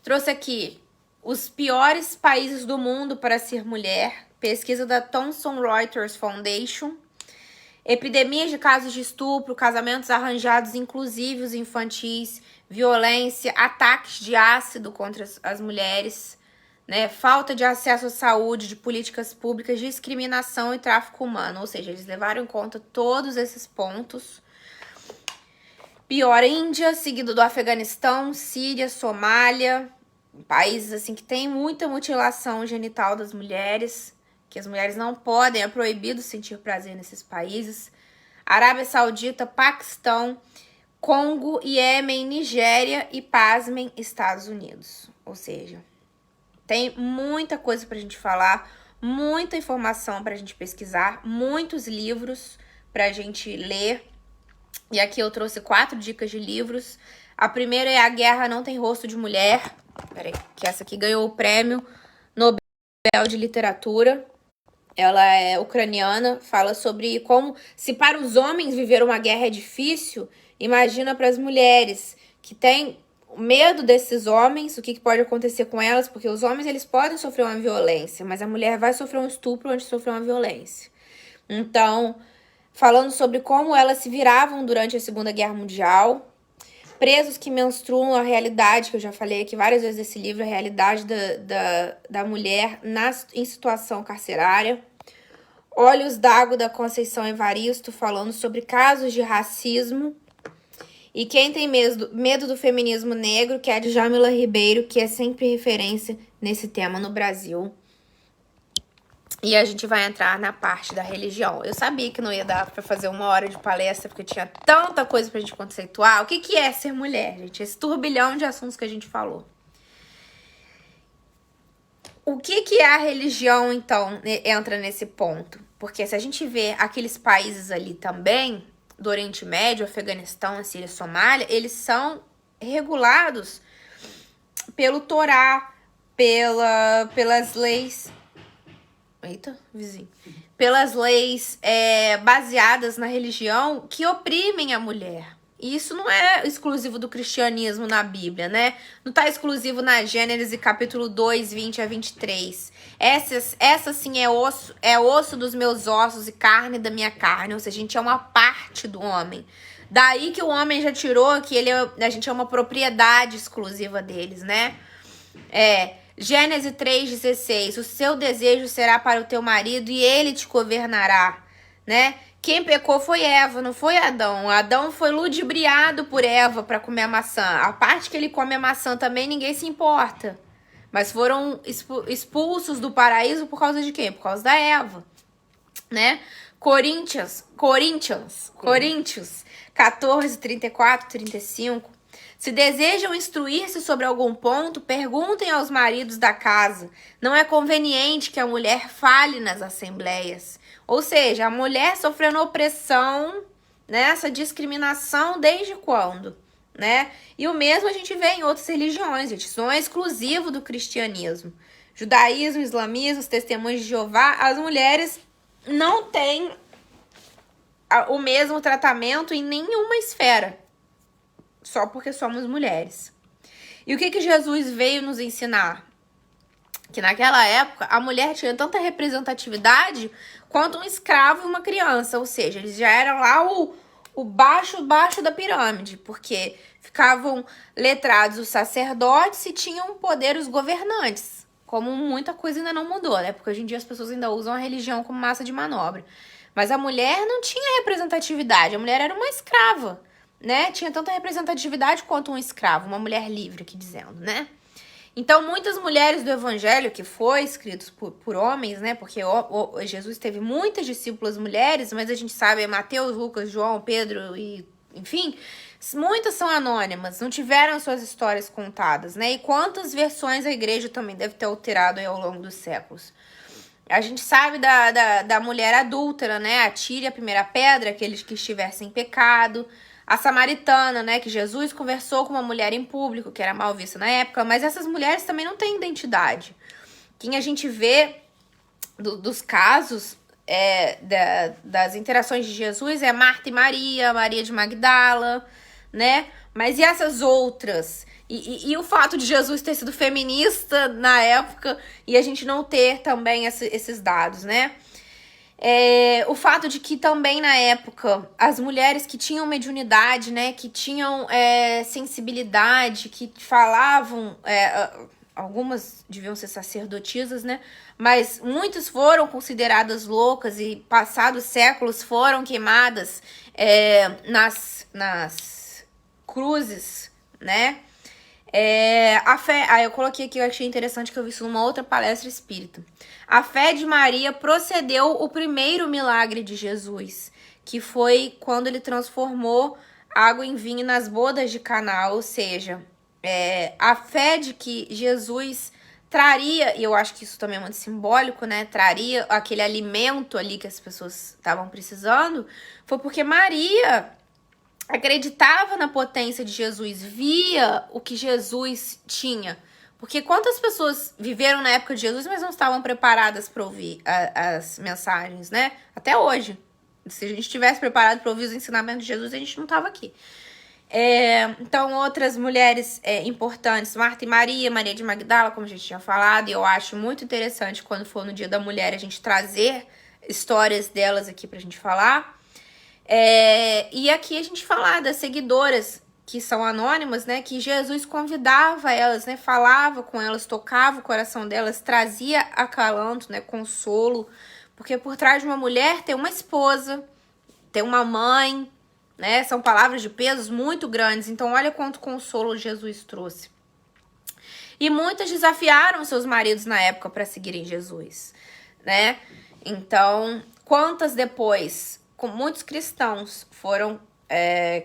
Trouxe aqui os piores países do mundo para ser mulher, pesquisa da Thomson Reuters Foundation. Epidemias de casos de estupro, casamentos arranjados, inclusivos infantis, violência, ataques de ácido contra as mulheres, né? Falta de acesso à saúde, de políticas públicas, discriminação e tráfico humano. Ou seja, eles levaram em conta todos esses pontos. Pior, Índia, seguido do Afeganistão, Síria, Somália, Países assim que tem muita mutilação genital das mulheres, que as mulheres não podem, é proibido sentir prazer nesses países. Arábia Saudita, Paquistão, Congo, Iêmen, Nigéria e, pasmem, Estados Unidos. Ou seja, tem muita coisa pra gente falar, muita informação pra gente pesquisar, muitos livros pra gente ler. E aqui eu trouxe 4 dicas de livros. A primeira é A Guerra Não Tem Rosto de Mulher. Peraí, que essa aqui ganhou o prêmio Nobel de Literatura. Ela é ucraniana, fala sobre como, se para os homens viver uma guerra é difícil, imagina para as mulheres que têm medo desses homens, o que pode acontecer com elas, porque os homens eles podem sofrer uma violência, mas a mulher vai sofrer um estupro antes de sofrer uma violência. Então, falando sobre como elas se viravam durante a Segunda Guerra Mundial, presos que menstruam, a realidade, que eu já falei aqui várias vezes desse livro, a realidade da mulher em situação carcerária. Olhos d'Água, da Conceição Evaristo, falando sobre casos de racismo. E Quem Tem Medo do Feminismo Negro, que é de Jamila Ribeiro, que é sempre referência nesse tema no Brasil. E a gente vai entrar na parte da religião. Eu sabia que não ia dar pra fazer 1 hora de palestra, porque tinha tanta coisa pra gente conceituar. O que é ser mulher, gente? Esse turbilhão de assuntos que a gente falou. O que é a religião, então, entra nesse ponto? Porque se a gente vê aqueles países ali também, do Oriente Médio, Afeganistão, Síria, Somália, eles são regulados pelo Torá, pelas leis... Eita, vizinho. Pelas leis baseadas na religião que oprimem a mulher. E isso não é exclusivo do cristianismo na Bíblia, né? Não tá exclusivo na Gênesis capítulo 2, 20 a 23. Essa sim é osso dos meus ossos e carne da minha carne. Ou seja, a gente é uma parte do homem. Daí que o homem já tirou que a gente é uma propriedade exclusiva deles, né? Gênesis 3,16. O seu desejo será para o teu marido e ele te governará, né? Quem pecou foi Eva, não foi Adão. Adão foi ludibriado por Eva para comer a maçã. A parte que ele come a maçã também ninguém se importa. Mas foram expulsos do paraíso por causa de quem? Por causa da Eva, né? Coríntios 14, 34, 35. Se desejam instruir-se sobre algum ponto, perguntem aos maridos da casa. Não é conveniente que a mulher fale nas assembleias. Ou seja, a mulher sofrendo opressão, né, essa discriminação desde quando, né? E o mesmo a gente vê em outras religiões, gente. Isso não é exclusivo do cristianismo. Judaísmo, islamismo, os testemunhos de Jeová, as mulheres não têm o mesmo tratamento em nenhuma esfera. Só porque somos mulheres. E o que Jesus veio nos ensinar? Que naquela época a mulher tinha tanta representatividade quanto um escravo e uma criança. Ou seja, eles já eram lá o baixo da pirâmide. Porque ficavam letrados os sacerdotes e tinham poder os governantes. Como muita coisa ainda não mudou, né? Porque hoje em dia as pessoas ainda usam a religião como massa de manobra. Mas a mulher não tinha representatividade. A mulher era uma escrava, né? Tinha tanta representatividade quanto um escravo, uma mulher livre, aqui dizendo, né? Então, muitas mulheres do evangelho, que foi escrito por homens, né? Porque Jesus teve muitas discípulas mulheres, mas a gente sabe, Mateus, Lucas, João, Pedro e, enfim, muitas são anônimas, não tiveram suas histórias contadas, né? E quantas versões a igreja também deve ter alterado aí ao longo dos séculos. A gente sabe da mulher adúltera, né? Atire a primeira pedra, aqueles que estivessem em pecado. A samaritana, né, que Jesus conversou com uma mulher em público, que era mal vista na época, mas essas mulheres também não têm identidade. Quem a gente vê dos casos das interações de Jesus é Marta e Maria, Maria de Magdala, né? Mas e essas outras? E o fato de Jesus ter sido feminista na época e a gente não ter também esses dados, né? O fato de que também na época as mulheres que tinham mediunidade, né, que tinham sensibilidade, que falavam, algumas deviam ser sacerdotisas, né, mas muitas foram consideradas loucas e passados séculos foram queimadas nas cruzes, né, A fé, eu coloquei aqui, eu achei interessante que eu vi isso numa outra palestra espírita. A fé de Maria procedeu o primeiro milagre de Jesus, que foi quando ele transformou água em vinho nas bodas de Caná, ou seja, a fé de que Jesus traria, e eu acho que isso também é muito simbólico, né? Traria aquele alimento ali que as pessoas estavam precisando, foi porque Maria acreditava na potência de Jesus, via o que Jesus tinha. Porque quantas pessoas viveram na época de Jesus, mas não estavam preparadas para ouvir as mensagens, né? Até hoje. Se a gente estivesse preparado para ouvir os ensinamentos de Jesus, a gente não estava aqui. Então, outras mulheres importantes, Marta e Maria, Maria de Magdala, como a gente tinha falado, e eu acho muito interessante quando for no Dia da Mulher a gente trazer histórias delas aqui pra gente falar. E aqui a gente falar das seguidoras que são anônimas, né? Que Jesus convidava elas, né? Falava com elas, tocava o coração delas, trazia acalanto, né? Consolo. Porque por trás de uma mulher tem uma esposa, tem uma mãe, né? São palavras de pesos muito grandes. Então, olha quanto consolo Jesus trouxe. E muitas desafiaram seus maridos na época para seguirem Jesus, né? Então, quantas depois, com muitos cristãos foram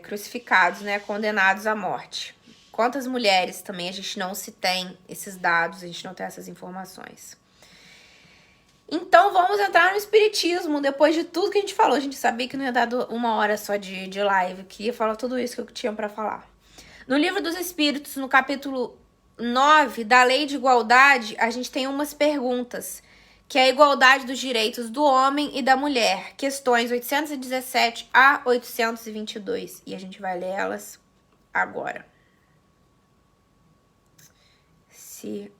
crucificados, né? Condenados à morte. Quantas mulheres também a gente não se tem esses dados, a gente não tem essas informações. Então, vamos entrar no espiritismo, depois de tudo que a gente falou. A gente sabia que não ia dar uma hora só de live, que ia falar tudo isso que eu tinha para falar. No Livro dos Espíritos, no capítulo 9 da Lei de Igualdade, a gente tem umas perguntas, que é a igualdade dos direitos do homem e da mulher, questões 817 a 822. E a gente vai ler elas agora.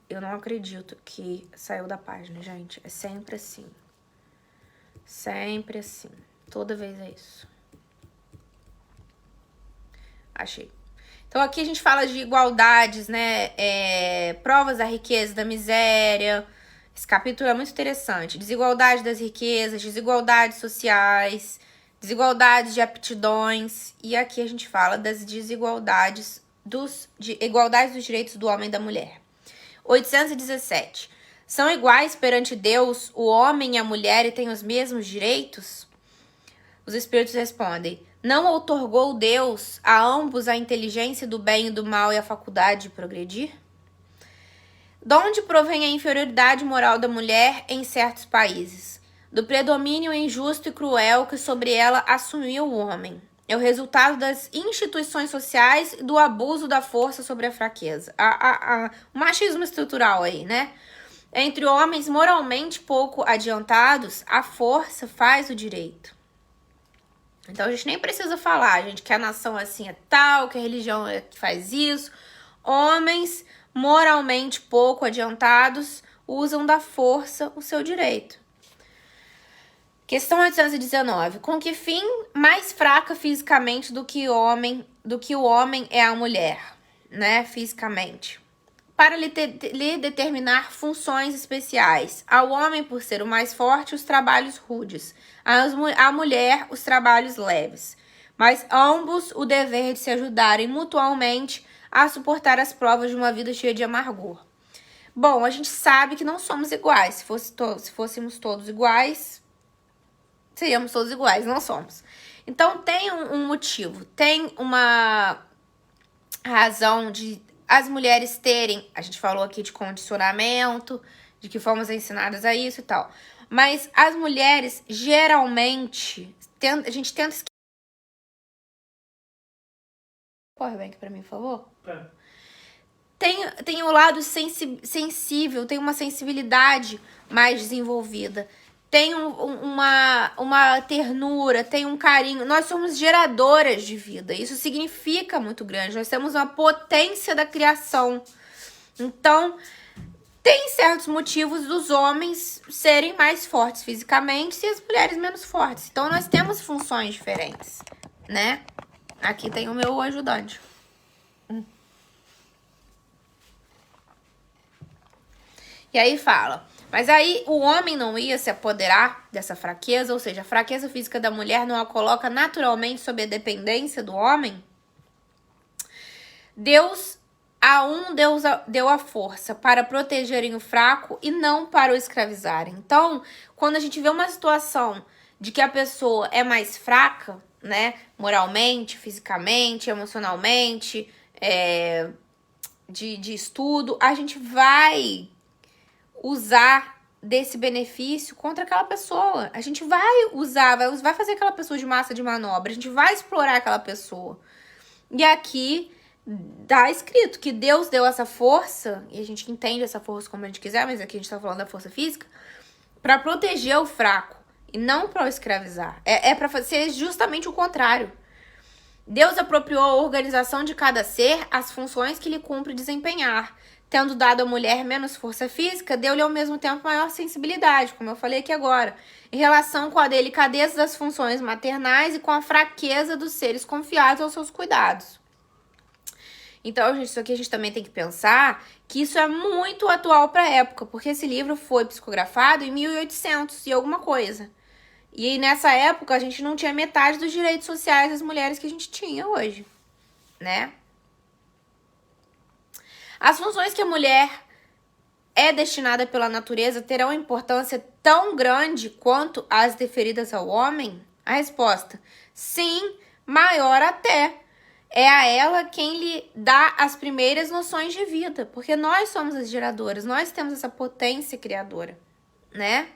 Eu não acredito que saiu da página, gente. É sempre assim. Sempre assim. Toda vez é isso. Achei. Então, aqui a gente fala de igualdades, né? Provas da riqueza, da miséria. Esse capítulo é muito interessante. Desigualdade das riquezas, desigualdades sociais, desigualdades de aptidões. E aqui a gente fala das desigualdades, igualdades dos direitos do homem e da mulher. 817. São iguais perante Deus o homem e a mulher e têm os mesmos direitos? Os espíritos respondem: não outorgou Deus a ambos a inteligência do bem e do mal e a faculdade de progredir? De onde provém a inferioridade moral da mulher em certos países? Do predomínio injusto e cruel que sobre ela assumiu o homem. É o resultado das instituições sociais e do abuso da força sobre a fraqueza. O machismo estrutural aí, né? Entre homens moralmente pouco adiantados, a força faz o direito. Então a gente nem precisa falar, gente, que a nação assim é tal, que a religião que faz isso. Homens moralmente pouco adiantados usam da força o seu direito. Questão 819. Com que fim mais fraca fisicamente do que o homem é a mulher, né? Fisicamente. Para lhe determinar funções especiais. Ao homem, por ser o mais forte, os trabalhos rudes. À mulher, os trabalhos leves. Mas ambos o dever de se ajudarem mutuamente a suportar as provas de uma vida cheia de amargor. Bom, a gente sabe que não somos iguais. Se fôssemos todos iguais, seríamos todos iguais, não somos. Então, tem um motivo, tem uma razão de as mulheres terem, a gente falou aqui de condicionamento, de que fomos ensinadas a isso e tal, mas as mulheres, geralmente, a gente tenta esquecer. Corre bem aqui pra mim, por favor. Tem o lado sensível, tem uma sensibilidade mais desenvolvida. Tem uma ternura, tem um carinho. Nós somos geradoras de vida. Isso significa muito grande. Nós temos uma potência da criação. Então, tem certos motivos dos homens serem mais fortes fisicamente e as mulheres menos fortes. Então, nós temos funções diferentes, né? Aqui tem o meu ajudante. E aí fala... Mas aí o homem não ia se apoderar dessa fraqueza, ou seja, a fraqueza física da mulher não a coloca naturalmente sob a dependência do homem? Deus A um Deus deu a força para protegerem o fraco e não para o escravizarem. Então, quando a gente vê uma situação de que a pessoa é mais fraca, né, moralmente, fisicamente, emocionalmente, de estudo, a gente vai usar desse benefício contra aquela pessoa. A gente vai usar, vai fazer aquela pessoa de massa de manobra, a gente vai explorar aquela pessoa. E aqui tá escrito que Deus deu essa força, e a gente entende essa força como a gente quiser, mas aqui a gente tá falando da força física, para proteger o fraco e não para o escravizar. É para ser justamente o contrário. Deus apropriou a organização de cada ser as funções que lhe cumpre desempenhar. Tendo dado à mulher menos força física, deu-lhe ao mesmo tempo maior sensibilidade, como eu falei aqui agora, em relação com a delicadeza das funções maternais e com a fraqueza dos seres confiados aos seus cuidados. Então, gente, isso aqui a gente também tem que pensar que isso é muito atual para a época, porque esse livro foi psicografado em 1800 e alguma coisa. E nessa época a gente não tinha metade dos direitos sociais das mulheres que a gente tinha hoje, né? As funções que a mulher é destinada pela natureza terão importância tão grande quanto as deferidas ao homem? A resposta: sim, maior até. É a ela quem lhe dá as primeiras noções de vida, porque nós somos as geradoras, nós temos essa potência criadora, né?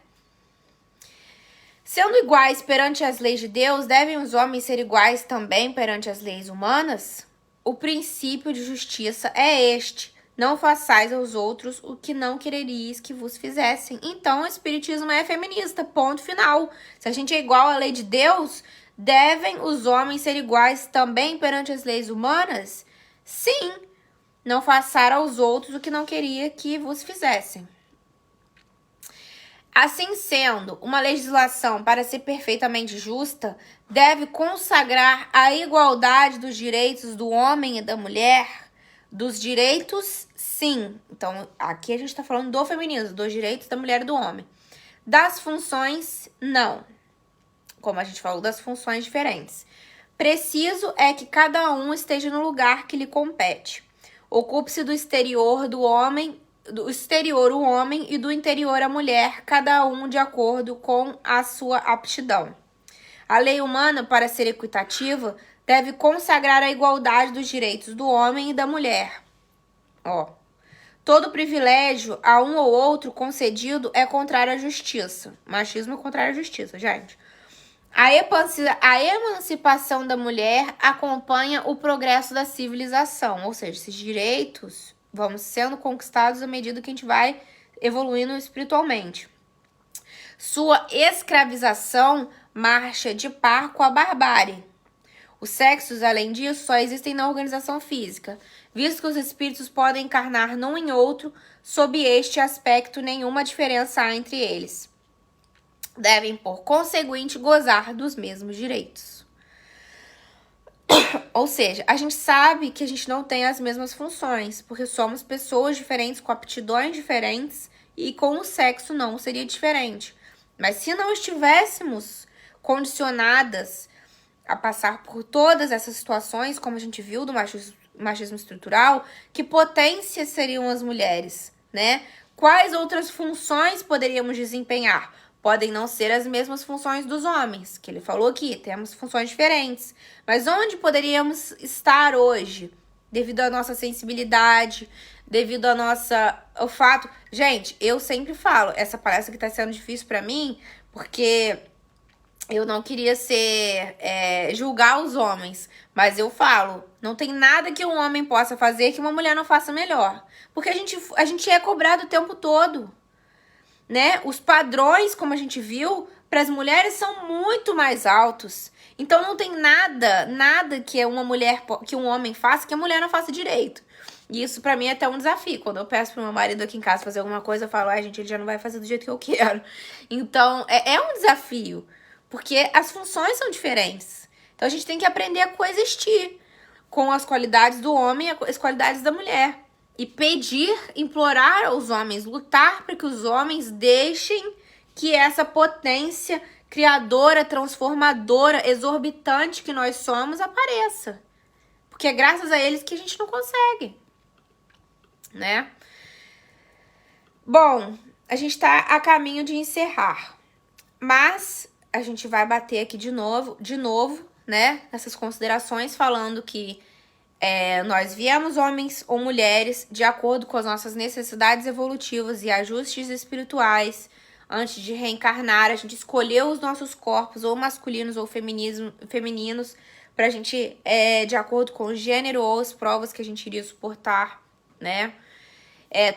Sendo iguais perante as leis de Deus, devem os homens ser iguais também perante as leis humanas? O princípio de justiça é este: não façais aos outros o que não quereríeis que vos fizessem. Então, o espiritismo é feminista, ponto final. Se a gente é igual à lei de Deus, devem os homens ser iguais também perante as leis humanas? Sim, não façar aos outros o que não queria que vos fizessem. Assim sendo, uma legislação, para ser perfeitamente justa, deve consagrar a igualdade dos direitos do homem e da mulher. Dos direitos, sim. Então, aqui a gente está falando do feminismo, dos direitos da mulher e do homem. Das funções, não. Como a gente falou, das funções diferentes. Preciso é que cada um esteja no lugar que lhe compete. Ocupe-se do exterior do homem, do exterior o homem e do interior a mulher, cada um de acordo com a sua aptidão. A lei humana, para ser equitativa, deve consagrar a igualdade dos direitos do homem e da mulher. Todo privilégio a um ou outro concedido é contrário à justiça. Machismo é contrário à justiça, gente. A emancipação da mulher acompanha o progresso da civilização, ou seja, esses direitos vão sendo conquistados à medida que a gente vai evoluindo espiritualmente. Sua escravização marcha de par com a barbárie. Os sexos, além disso, só existem na organização física, visto que os espíritos podem encarnar num em outro, sob este aspecto nenhuma diferença há entre eles. Devem, por conseguinte, gozar dos mesmos direitos. Ou seja, a gente sabe que a gente não tem as mesmas funções, porque somos pessoas diferentes, com aptidões diferentes, e com o sexo não seria diferente. Mas se não estivéssemos condicionadas a passar por todas essas situações, como a gente viu do machismo estrutural, que potências seriam as mulheres, né? Quais outras funções poderíamos desempenhar? Podem não ser as mesmas funções dos homens, que ele falou aqui, temos funções diferentes. Mas onde poderíamos estar hoje? Devido à nossa sensibilidade, devido ao fato... Gente, eu sempre falo, essa palestra que tá sendo difícil pra mim, porque eu não queria julgar os homens, mas eu falo, não tem nada que um homem possa fazer que uma mulher não faça melhor. Porque a gente é cobrado o tempo todo, né? Os padrões, como a gente viu, para as mulheres são muito mais altos. Então não tem nada que um homem faça que a mulher não faça direito. E isso pra mim é até um desafio. Quando eu peço pro meu marido aqui em casa fazer alguma coisa, eu falo, gente, ele já não vai fazer do jeito que eu quero. Então, é um desafio. Porque as funções são diferentes. Então a gente tem que aprender a coexistir com as qualidades do homem e as qualidades da mulher. E pedir, implorar aos homens, lutar para que os homens deixem que essa potência criadora, transformadora, exorbitante que nós somos apareça. Porque é graças a eles que a gente não consegue. né? Bom, a gente tá a caminho de encerrar, mas a gente vai bater aqui de novo, né? Nessas considerações, falando que nós viemos homens ou mulheres de acordo com as nossas necessidades evolutivas e ajustes espirituais. Antes de reencarnar, a gente escolheu os nossos corpos, ou masculinos ou femininos, pra gente, de acordo com o gênero ou as provas que a gente iria suportar, né?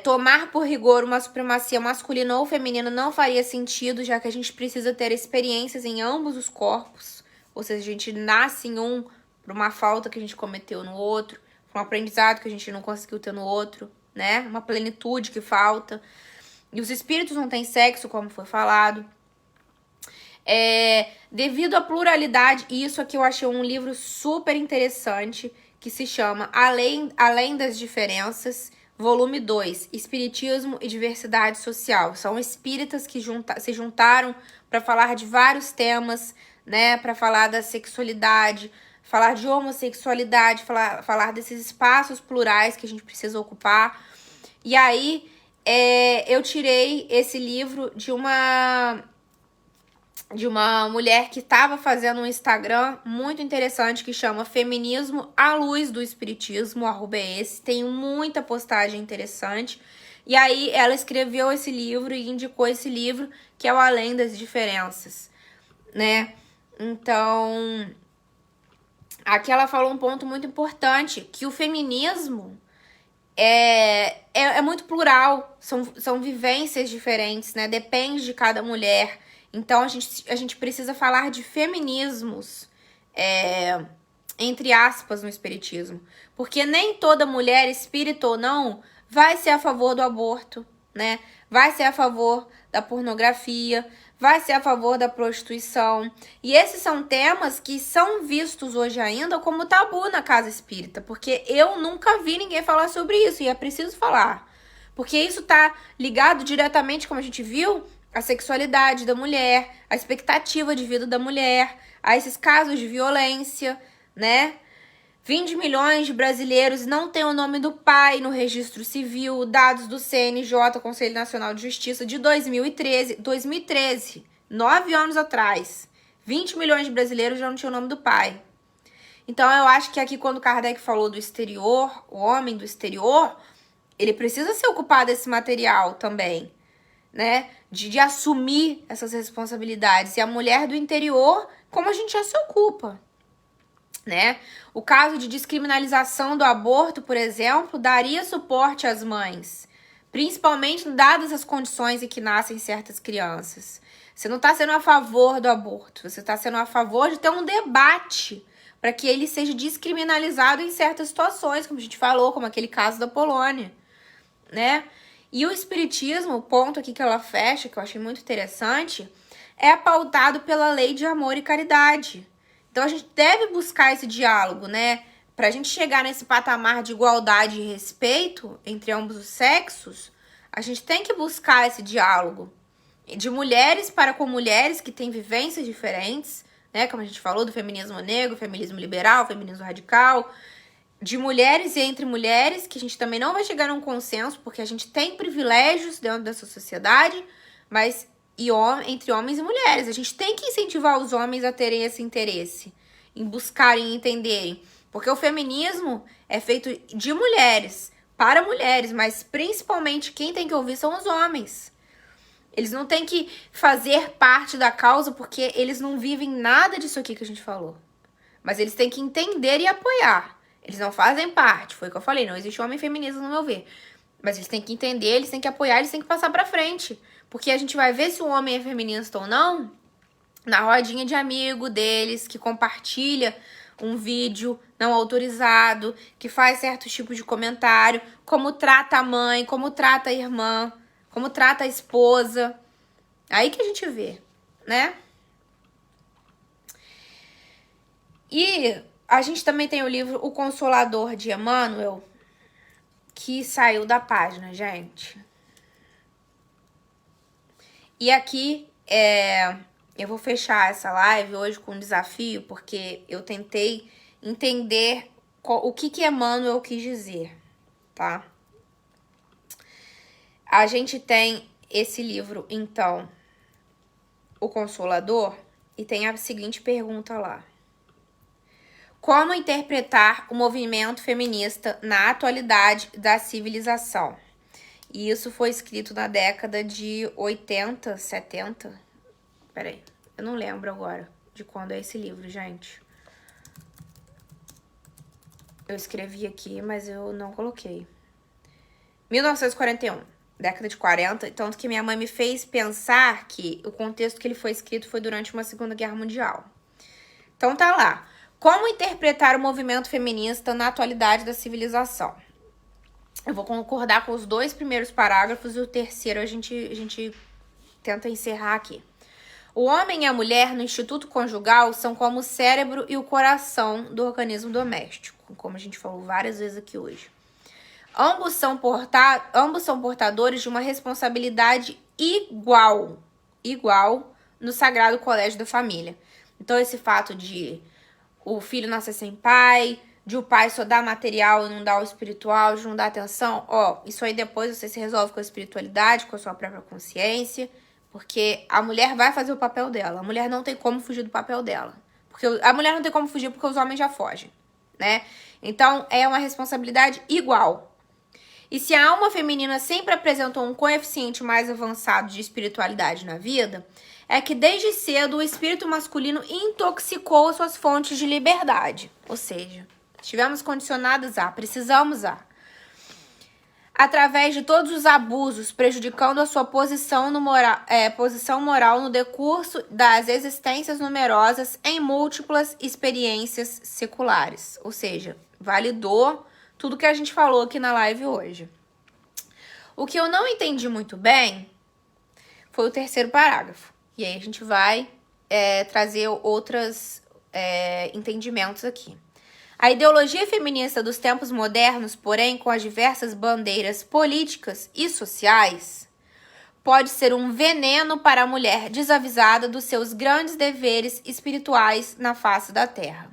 Tomar por rigor uma supremacia masculina ou feminina não faria sentido, já que a gente precisa ter experiências em ambos os corpos. Ou seja, a gente nasce em um por uma falta que a gente cometeu no outro, por um aprendizado que a gente não conseguiu ter no outro, né? Uma plenitude que falta. E os espíritos não têm sexo, como foi falado. Devido à pluralidade, e isso aqui eu achei um livro super interessante, que se chama Além das Diferenças, volume 2, Espiritismo e Diversidade Social. São espíritas que se juntaram para falar de vários temas, né? Para falar da sexualidade, falar de homossexualidade, falar desses espaços plurais que a gente precisa ocupar. E aí, eu tirei esse livro de uma mulher que estava fazendo um Instagram muito interessante que chama Feminismo à Luz do Espiritismo, @esse. Tem muita postagem interessante. E aí ela escreveu esse livro e indicou esse livro, que é o Além das Diferenças, né? Então, aqui ela falou um ponto muito importante, que o feminismo é muito plural, são vivências diferentes, né? Depende de cada mulher. Então, a gente precisa falar de feminismos, entre aspas, no espiritismo. Porque nem toda mulher, espírita ou não, vai ser a favor do aborto, né? Vai ser a favor da pornografia, vai ser a favor da prostituição. E esses são temas que são vistos hoje ainda como tabu na casa espírita, porque eu nunca vi ninguém falar sobre isso, e é preciso falar. Porque isso tá ligado diretamente, como a gente viu, à sexualidade da mulher, à expectativa de vida da mulher, a esses casos de violência, né? 20 milhões de brasileiros não têm o nome do pai no registro civil, dados do CNJ, Conselho Nacional de Justiça, de 2013, 9 anos atrás. 20 milhões de brasileiros já não tinham o nome do pai. Então, eu acho que aqui, quando Kardec falou do exterior, o homem do exterior, ele precisa se ocupar desse material também, né? De assumir essas responsabilidades. E a mulher do interior, como a gente já se ocupa, né? O caso de descriminalização do aborto, por exemplo, daria suporte às mães, principalmente dadas as condições em que nascem certas crianças. Você não está sendo a favor do aborto, você está sendo a favor de ter um debate para que ele seja descriminalizado em certas situações, como a gente falou, como aquele caso da Polônia, né? E o espiritismo, o ponto aqui que ela fecha, que eu achei muito interessante, é pautado pela lei de amor e caridade. Então, a gente deve buscar esse diálogo, né? Para a gente chegar nesse patamar de igualdade e respeito entre ambos os sexos, a gente tem que buscar esse diálogo de mulheres para com mulheres que têm vivências diferentes, né? Como a gente falou, do feminismo negro, feminismo liberal, feminismo radical, de mulheres e entre mulheres, que a gente também não vai chegar num consenso, porque a gente tem privilégios dentro dessa sociedade, mas entre homens e mulheres. A gente tem que incentivar os homens a terem esse interesse, em buscarem e entenderem. Porque o feminismo é feito de mulheres, para mulheres, mas principalmente quem tem que ouvir são os homens. Eles não têm que fazer parte da causa, porque eles não vivem nada disso aqui que a gente falou. Mas eles têm que entender e apoiar. Eles não fazem parte, foi o que eu falei, não existe homem feminista no meu ver. Mas eles têm que entender, eles têm que apoiar, eles têm que passar pra frente. Porque a gente vai ver se o homem é feminista ou não na rodinha de amigo deles, que compartilha um vídeo não autorizado, que faz certos tipos de comentário, como trata a mãe, como trata a irmã, como trata a esposa. Aí que a gente vê, né? E a gente também tem o livro O Consolador de Emmanuel, que saiu da página, gente. E aqui, eu vou fechar essa live hoje com um desafio, porque eu tentei entender o que Emmanuel quis dizer, tá? A gente tem esse livro, então, O Consolador, e tem a seguinte pergunta lá. Como interpretar o movimento feminista na atualidade da civilização? E isso foi escrito na década de 80, 70. Peraí, eu não lembro agora de quando é esse livro, gente. Eu escrevi aqui, mas eu não coloquei. 1941, década de 40. Tanto que minha mãe me fez pensar que o contexto que ele foi escrito foi durante uma Segunda Guerra Mundial. Então tá lá. Como interpretar o movimento feminista na atualidade da civilização? Eu vou concordar com os 2 primeiros parágrafos e o terceiro a gente tenta encerrar aqui. O homem e a mulher no instituto conjugal são como o cérebro e o coração do organismo doméstico, como a gente falou várias vezes aqui hoje. Ambos são portadores de uma responsabilidade igual no Sagrado Colégio da Família. Então, esse fato de o filho nascer sem pai, de o pai só dar material e não dar o espiritual, de não dar atenção, isso aí depois você se resolve com a espiritualidade, com a sua própria consciência, porque a mulher vai fazer o papel dela. A mulher não tem como fugir do papel dela. Porque a mulher não tem como fugir porque os homens já fogem, né? Então, é uma responsabilidade igual. E se a alma feminina sempre apresentou um coeficiente mais avançado de espiritualidade na vida, é que desde cedo o espírito masculino intoxicou suas fontes de liberdade. Ou seja, estivemos condicionadas precisamos através de todos os abusos, prejudicando a sua posição moral no decurso das existências numerosas em múltiplas experiências seculares. Ou seja, validou tudo que a gente falou aqui na live hoje. O que eu não entendi muito bem foi o terceiro parágrafo. E aí a gente vai trazer outros entendimentos aqui. A ideologia feminista dos tempos modernos, porém, com as diversas bandeiras políticas e sociais, pode ser um veneno para a mulher desavisada dos seus grandes deveres espirituais na face da Terra.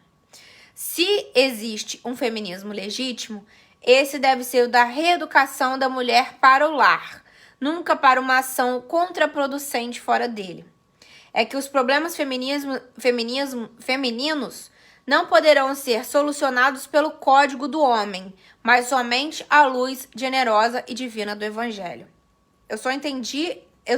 Se existe um feminismo legítimo, esse deve ser o da reeducação da mulher para o lar, nunca para uma ação contraproducente fora dele. É que os problemas femininos não poderão ser solucionados pelo código do homem, mas somente à luz generosa e divina do Evangelho. Eu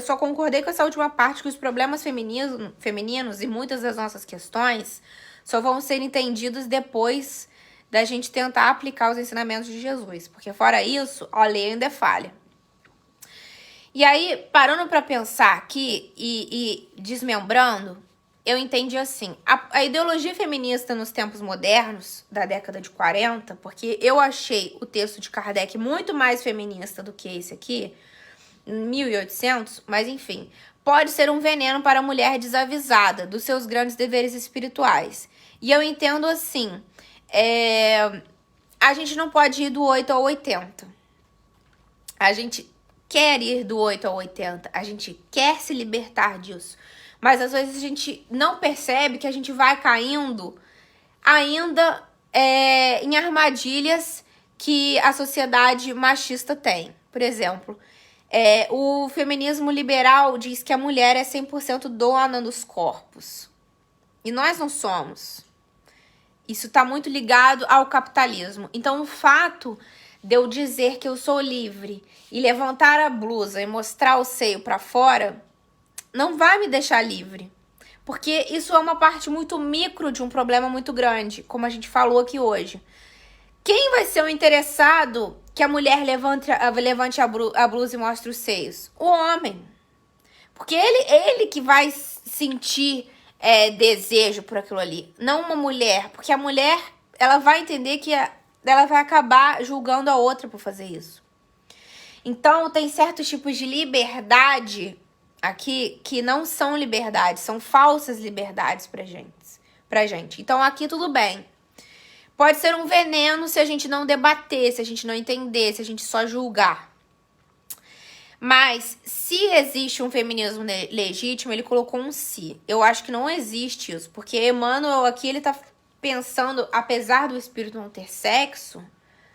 só concordei com essa última parte, que os problemas femininos e muitas das nossas questões só vão ser entendidos depois da gente tentar aplicar os ensinamentos de Jesus, porque fora isso, a lei ainda é falha. E aí, parando para pensar aqui e desmembrando, eu entendi assim, a ideologia feminista nos tempos modernos, da década de 40, porque eu achei o texto de Kardec muito mais feminista do que esse aqui, 1800, mas enfim, pode ser um veneno para a mulher desavisada dos seus grandes deveres espirituais. E eu entendo assim, a gente não pode ir do 8 ao 80. A gente quer ir do 8 ao 80, a gente quer se libertar disso. Mas às vezes a gente não percebe que a gente vai caindo ainda em armadilhas que a sociedade machista tem. Por exemplo, o feminismo liberal diz que a mulher é 100% dona dos corpos. E nós não somos. Isso está muito ligado ao capitalismo. Então, o fato de eu dizer que eu sou livre e levantar a blusa e mostrar o seio para fora não vai me deixar livre. Porque isso é uma parte muito micro de um problema muito grande, como a gente falou aqui hoje. Quem vai ser o interessado que a mulher levante a blusa e mostre os seios? O homem. Porque ele que vai sentir desejo por aquilo ali, não uma mulher. Porque a mulher, ela vai entender que ela vai acabar julgando a outra por fazer isso. Então, tem certos tipos de liberdade aqui que não são liberdades, são falsas liberdades pra gente. Então, aqui tudo bem. Pode ser um veneno se a gente não debater, se a gente não entender, se a gente só julgar. Mas, se existe um feminismo legítimo, ele colocou um si. Eu acho que não existe isso, porque Emmanuel aqui, ele tá pensando, apesar do espírito não ter sexo,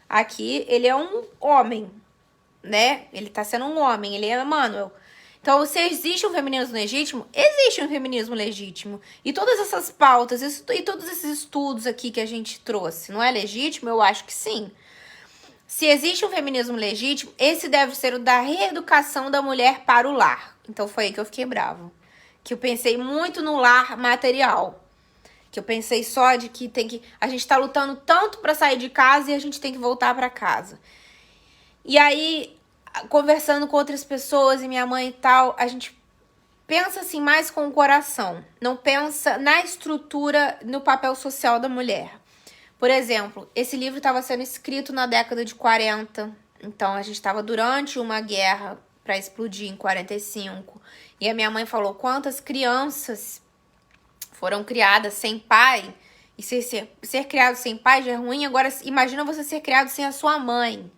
aqui ele é um homem. né? Ele tá sendo um homem, ele é Emmanuel. Então, se existe um feminismo legítimo, existe um feminismo legítimo. E todas essas pautas e todos esses estudos aqui que a gente trouxe, não é legítimo? Eu acho que sim. Se existe um feminismo legítimo, esse deve ser o da reeducação da mulher para o lar. Então, foi aí que eu fiquei bravo. Que eu pensei muito no lar material. Que eu pensei só de que a gente tá lutando tanto pra sair de casa e a gente tem que voltar pra casa. E aí, conversando com outras pessoas e minha mãe e tal, a gente pensa assim mais com o coração. Não pensa na estrutura, no papel social da mulher. Por exemplo, esse livro estava sendo escrito na década de 40. Então, a gente estava durante uma guerra para explodir em 45. E a minha mãe falou quantas crianças foram criadas sem pai. E ser criado sem pai já é ruim. Agora, imagina você ser criado sem a sua mãe,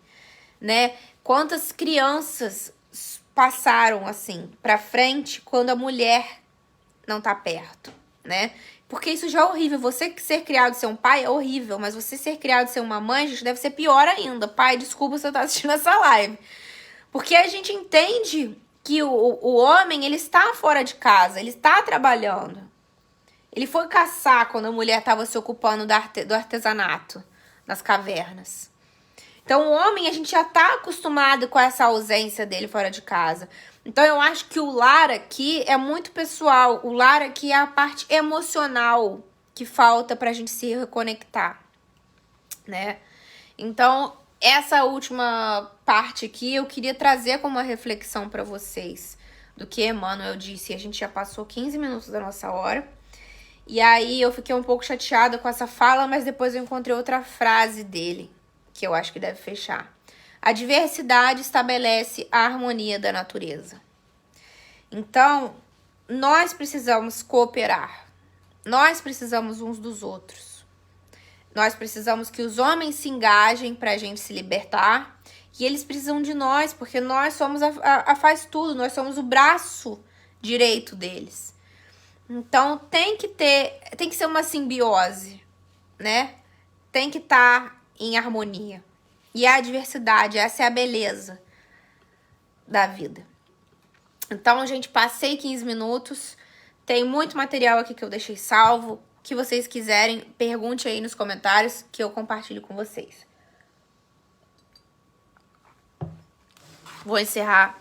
né? Quantas crianças passaram, assim, pra frente quando a mulher não tá perto, né? Porque isso já é horrível. Você ser criado sem um pai é horrível, mas você ser criado sem uma mãe, gente, deve ser pior ainda. Pai, desculpa se você tá assistindo essa live. Porque a gente entende que o homem, ele está fora de casa, ele está trabalhando. Ele foi caçar quando a mulher estava se ocupando do artesanato nas cavernas. Então, o homem, a gente já tá acostumado com essa ausência dele fora de casa. Então, eu acho que o lar aqui é muito pessoal. O lar aqui é a parte emocional que falta pra gente se reconectar, né? Então, essa última parte aqui eu queria trazer como uma reflexão pra vocês do que Emmanuel disse. A gente já passou 15 minutos da nossa hora. E aí, eu fiquei um pouco chateada com essa fala, mas depois eu encontrei outra frase dele, que eu acho que deve fechar. A diversidade estabelece a harmonia da natureza. Então, nós precisamos cooperar. Nós precisamos uns dos outros. Nós precisamos que os homens se engajem para a gente se libertar. E eles precisam de nós, porque nós somos a faz tudo. Nós somos o braço direito deles. Então, tem que ser uma simbiose, né? Tem que estar em harmonia. E a diversidade, essa é a beleza da vida. Então, gente, passei 15 minutos. Tem muito material aqui que eu deixei salvo. O que vocês quiserem, pergunte aí nos comentários que eu compartilho com vocês. Vou encerrar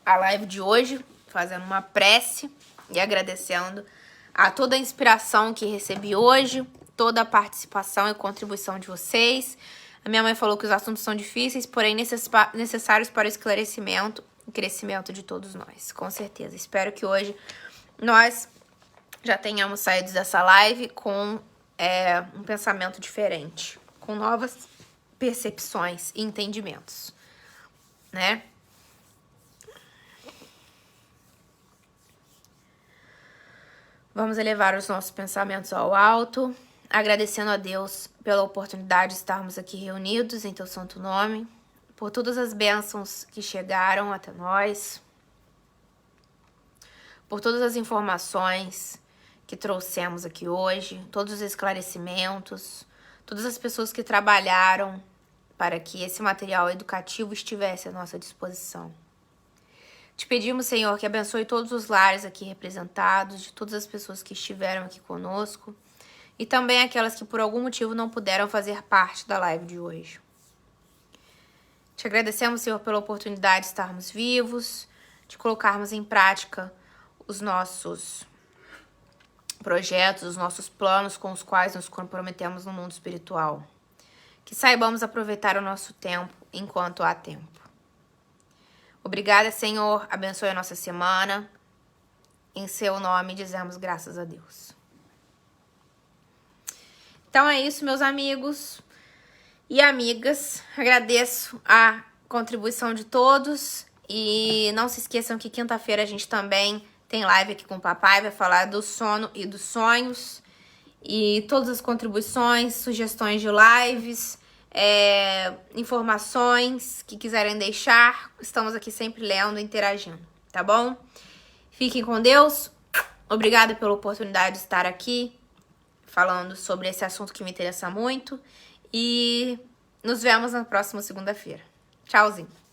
a live de hoje fazendo uma prece e agradecendo a toda a inspiração que recebi hoje, toda a participação e contribuição de vocês. A minha mãe falou que os assuntos são difíceis, porém necessários para o esclarecimento e crescimento de todos nós, com certeza. Espero que hoje nós já tenhamos saído dessa live com um pensamento diferente, com novas percepções e entendimentos, né? Vamos elevar os nossos pensamentos ao alto, agradecendo a Deus pela oportunidade de estarmos aqui reunidos em teu santo nome, por todas as bênçãos que chegaram até nós, por todas as informações que trouxemos aqui hoje, todos os esclarecimentos, todas as pessoas que trabalharam para que esse material educativo estivesse à nossa disposição. Te pedimos, Senhor, que abençoe todos os lares aqui representados, de todas as pessoas que estiveram aqui conosco e também aquelas que por algum motivo não puderam fazer parte da live de hoje. Te agradecemos, Senhor, pela oportunidade de estarmos vivos, de colocarmos em prática os nossos projetos, os nossos planos com os quais nos comprometemos no mundo espiritual. Que saibamos aproveitar o nosso tempo enquanto há tempo. Obrigada, Senhor. Abençoe a nossa semana. Em seu nome dizemos graças a Deus. Então é isso, meus amigos e amigas. Agradeço a contribuição de todos. E não se esqueçam que quinta-feira a gente também tem live aqui com o papai. Vai falar do sono e dos sonhos. E todas as contribuições, sugestões de lives, informações que quiserem deixar, estamos aqui sempre lendo e interagindo, tá bom? Fiquem com Deus. Obrigada pela oportunidade de estar aqui falando sobre esse assunto que me interessa muito. E nos vemos na próxima segunda-feira. Tchauzinho.